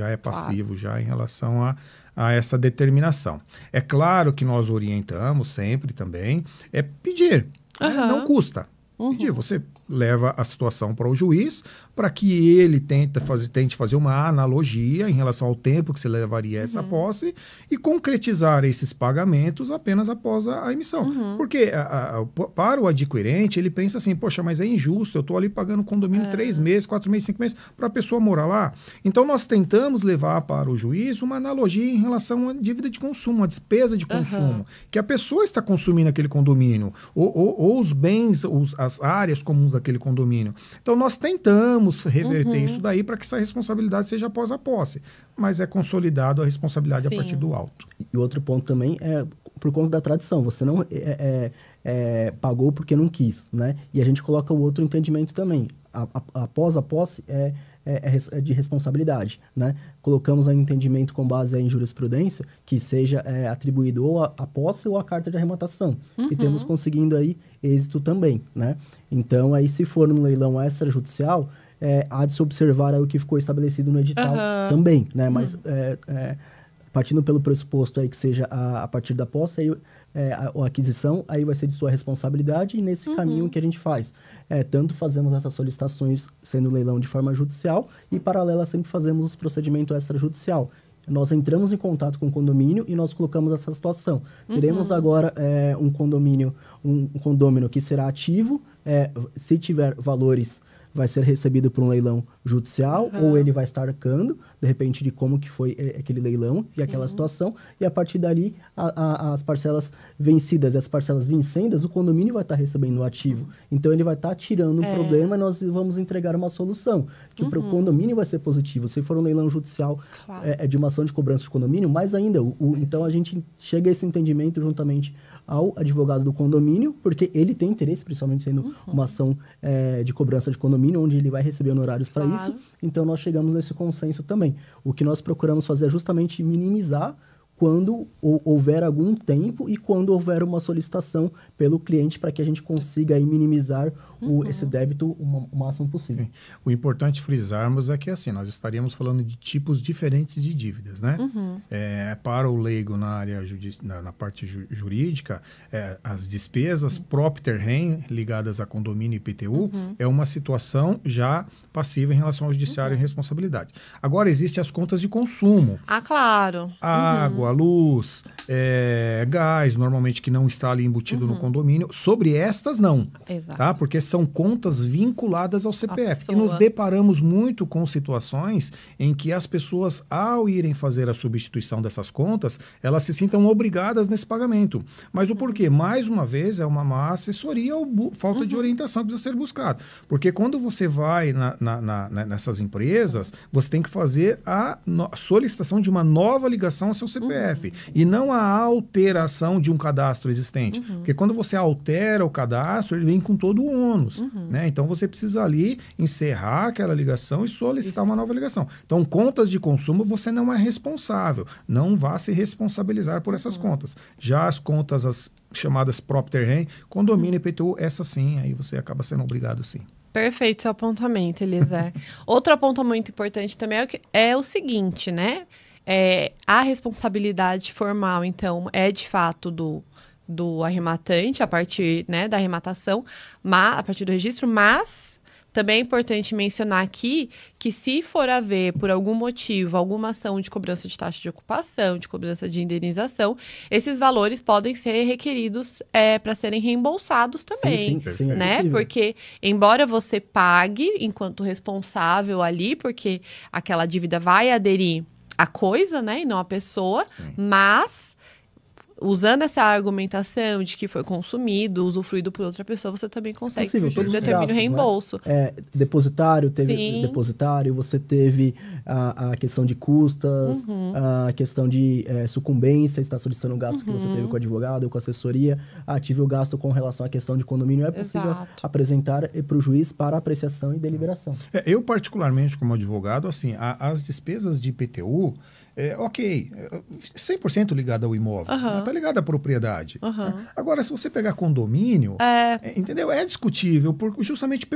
é passivo, já em relação a essa determinação. É claro que nós orientamos sempre também, pedir, não custa. Pedir, você leva a situação para o juiz, para que ele tente fazer uma analogia em relação ao tempo que se levaria essa posse e concretizar esses pagamentos apenas após a emissão. Porque para o adquirente, ele pensa assim, poxa, mas é injusto, eu estou ali pagando condomínio 3 meses, 4 meses, 5 meses, para a pessoa morar lá. Então, nós tentamos levar para o juiz uma analogia em relação à dívida de consumo, a despesa de consumo, que a pessoa está consumindo aquele condomínio, ou os bens, as áreas comuns daquele condomínio. Então, nós tentamos reverter isso daí para que essa responsabilidade seja após a posse, mas é consolidado a responsabilidade a partir do auto. E outro ponto também é por conta da tradição. Você não pagou porque não quis, né? E a gente coloca o outro entendimento também. Após a posse é de responsabilidade, né? Colocamos um entendimento com base em jurisprudência que seja atribuído ou a posse ou a carta de arrematação. E temos conseguindo aí êxito também, né? Então, aí se for no leilão extrajudicial, há de se observar aí o que ficou estabelecido no edital também, né? Mas partindo pelo pressuposto aí que seja a partir da posse, aí, a aquisição, aí vai ser de sua responsabilidade e nesse caminho que a gente faz. Tanto fazemos essas solicitações sendo leilão de forma judicial e paralela sempre fazemos os procedimentos extrajudicial. Nós entramos em contato com o condomínio e nós colocamos essa situação. Teremos agora um condômino que será ativo, se tiver valores, vai ser recebido por um leilão judicial ou ele vai estar arcando, de repente, de como que foi aquele leilão e aquela situação. E a partir dali, as parcelas vencidas e as parcelas vincendas, o condomínio vai estar recebendo o ativo. Então, ele vai estar tirando um problema e nós vamos entregar uma solução. Que para o condomínio vai ser positivo. Se for um leilão judicial de uma ação de cobrança de condomínio, mais ainda. Então, a gente chega a esse entendimento juntamente ao advogado do condomínio, porque ele tem interesse, principalmente sendo uma ação de cobrança de condomínio, onde ele vai receber honorários para isso. Então, nós chegamos nesse consenso também. O que nós procuramos fazer é justamente minimizar quando houver algum tempo e quando houver uma solicitação pelo cliente para que a gente consiga aí minimizar esse débito o máximo possível. Sim. O importante frisarmos é que assim, nós estaríamos falando de tipos diferentes de dívidas, né? Para o leigo na área na parte jurídica, as despesas propter rem ligadas a condomínio e IPTU é uma situação já passiva em relação ao judiciário e responsabilidade. Agora, existem as contas de consumo. Ah, claro. Água, luz, gás, normalmente que não está ali embutido no condomínio. Sobre estas, não. Exato. Tá? Porque são contas vinculadas ao CPF. E nos deparamos muito com situações em que as pessoas, ao irem fazer a substituição dessas contas, elas se sintam obrigadas nesse pagamento. Mas o porquê? Mais uma vez, é uma má assessoria ou falta de orientação que precisa ser buscado. Porque quando você vai nessas empresas, você tem que fazer a solicitação de uma nova ligação ao seu CPF e não a alteração de um cadastro existente. Porque quando você altera o cadastro, ele vem com todo o ônus. Né? Então, você precisa ali encerrar aquela ligação e solicitar uma nova ligação. Então, contas de consumo, você não é responsável. Não vá se responsabilizar por essas contas. Já as contas, as chamadas propter rem, condomínio e IPTU, essa sim, aí você acaba sendo obrigado sim. Perfeito seu apontamento, Eliezer. Outro apontamento muito importante também é o seguinte, né? A responsabilidade formal, então, é de fato do arrematante, a partir, né, da arrematação, a partir do registro, mas também é importante mencionar aqui que se for haver, por algum motivo, alguma ação de cobrança de taxa de ocupação, de cobrança de indenização, esses valores podem ser requeridos para serem reembolsados também, sim, né? Porque, embora você pague enquanto responsável ali, porque aquela dívida vai aderir à coisa, né, e não à pessoa, mas usando essa argumentação de que foi consumido, usufruído por outra pessoa, você também consegue que o juiz determine o reembolso. Né? Depositário, teve depositário, você teve a questão de custas, a questão de sucumbência, está solicitando o gasto que você teve com o advogado ou com a assessoria, tive o gasto com relação à questão de condomínio, é possível apresentar para o juiz para apreciação e deliberação. Eu, particularmente, como advogado, assim, as despesas de IPTU, 100% ligada ao imóvel, está ligada à propriedade. Agora, se você pegar condomínio, entendeu? É discutível, justamente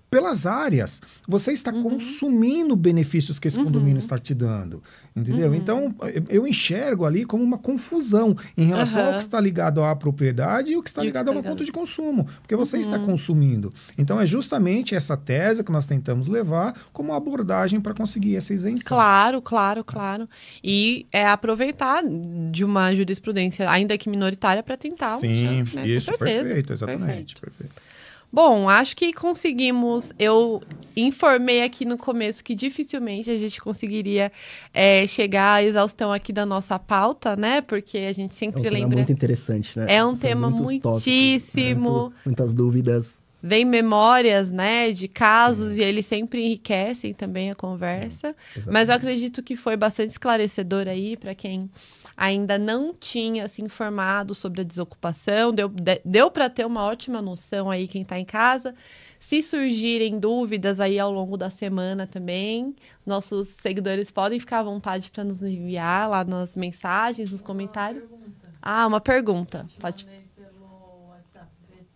pelas áreas. Você está consumindo benefícios que esse condomínio está te dando, entendeu? Então, eu enxergo ali como uma confusão em relação ao que está ligado à propriedade e o que está ligado a uma conta de consumo, porque você está consumindo. Então, é justamente essa tese que nós tentamos levar como abordagem para conseguir essa isenção. Claro. E aproveitar de uma jurisprudência, ainda que minoritária, para tentar. Sim, né? isso, Com certeza. perfeito, exatamente. Perfeito. Bom, acho que conseguimos. Eu informei aqui no começo que dificilmente a gente conseguiria chegar à exaustão aqui da nossa pauta, né? Porque a gente sempre lembra. É um tema muito interessante, né? É um tema muitíssimo. Tópicos, né? Muitas dúvidas. Vem memórias, né, de casos e eles sempre enriquecem também a conversa. Mas eu acredito que foi bastante esclarecedor aí para quem ainda não tinha se informado sobre a desocupação. Deu para ter uma ótima noção aí quem está em casa. Se surgirem dúvidas aí ao longo da semana também, nossos seguidores podem ficar à vontade para nos enviar lá nas mensagens, nos comentários. Uma pergunta. Pode.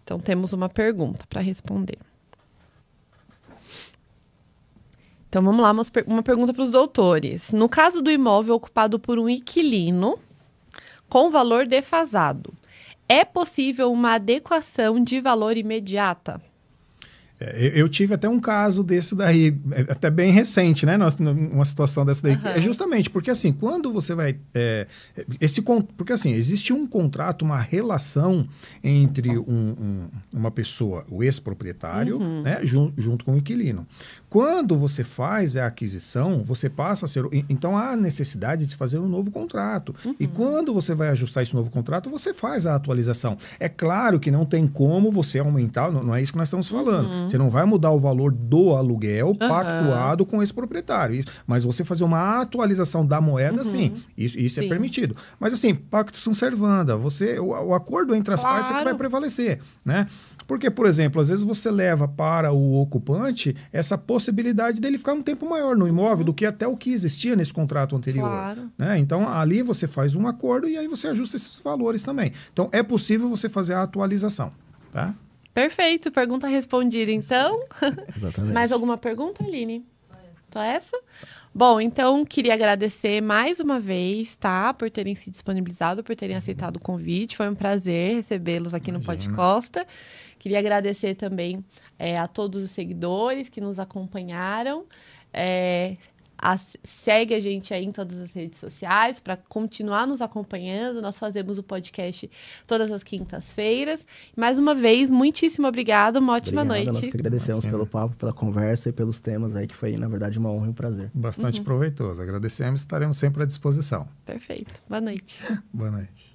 Então, temos uma pergunta para responder. Então, vamos lá, uma pergunta para os doutores. No caso do imóvel ocupado por um inquilino com valor defasado, é possível uma adequação de valor imediata? Eu tive até um caso desse daí, até bem recente, né? Uma situação dessa daí. É justamente porque, assim, quando você vai... porque, assim, existe um contrato, uma relação entre uma pessoa, o ex-proprietário, né? Junto com o inquilino. Quando você faz a aquisição, você passa a ser... Então, há necessidade de se fazer um novo contrato. E quando você vai ajustar esse novo contrato, você faz a atualização. É claro que não tem como você aumentar, não é isso que nós estamos falando. Você não vai mudar o valor do aluguel pactuado com esse proprietário. Mas você fazer uma atualização da moeda, sim. Isso é permitido. Mas, assim, pacto sunt servanda. O acordo entre as partes é que vai prevalecer, né? Porque, por exemplo, às vezes você leva para o ocupante essa possibilidade dele ficar um tempo maior no imóvel do que até o que existia nesse contrato anterior. Né? Então, ali você faz um acordo e aí você ajusta esses valores também. Então, é possível você fazer a atualização, tá? Perfeito. Pergunta respondida, então. Exatamente. Mais alguma pergunta, Aline? Só essa? Bom, então, queria agradecer mais uma vez, tá? Por terem se disponibilizado, por terem aceitado o convite. Foi um prazer recebê-los aqui no Pod Costa. Queria agradecer também a todos os seguidores que nos acompanharam. Segue a gente aí em todas as redes sociais para continuar nos acompanhando. Nós fazemos o podcast todas as quintas-feiras. Mais uma vez, muitíssimo obrigada. Uma ótima noite. Nós que agradecemos pelo papo, pela conversa e pelos temas aí, que foi, na verdade, uma honra e um prazer. Bastante proveitoso. Agradecemos e estaremos sempre à disposição. Perfeito. Boa noite. Boa noite.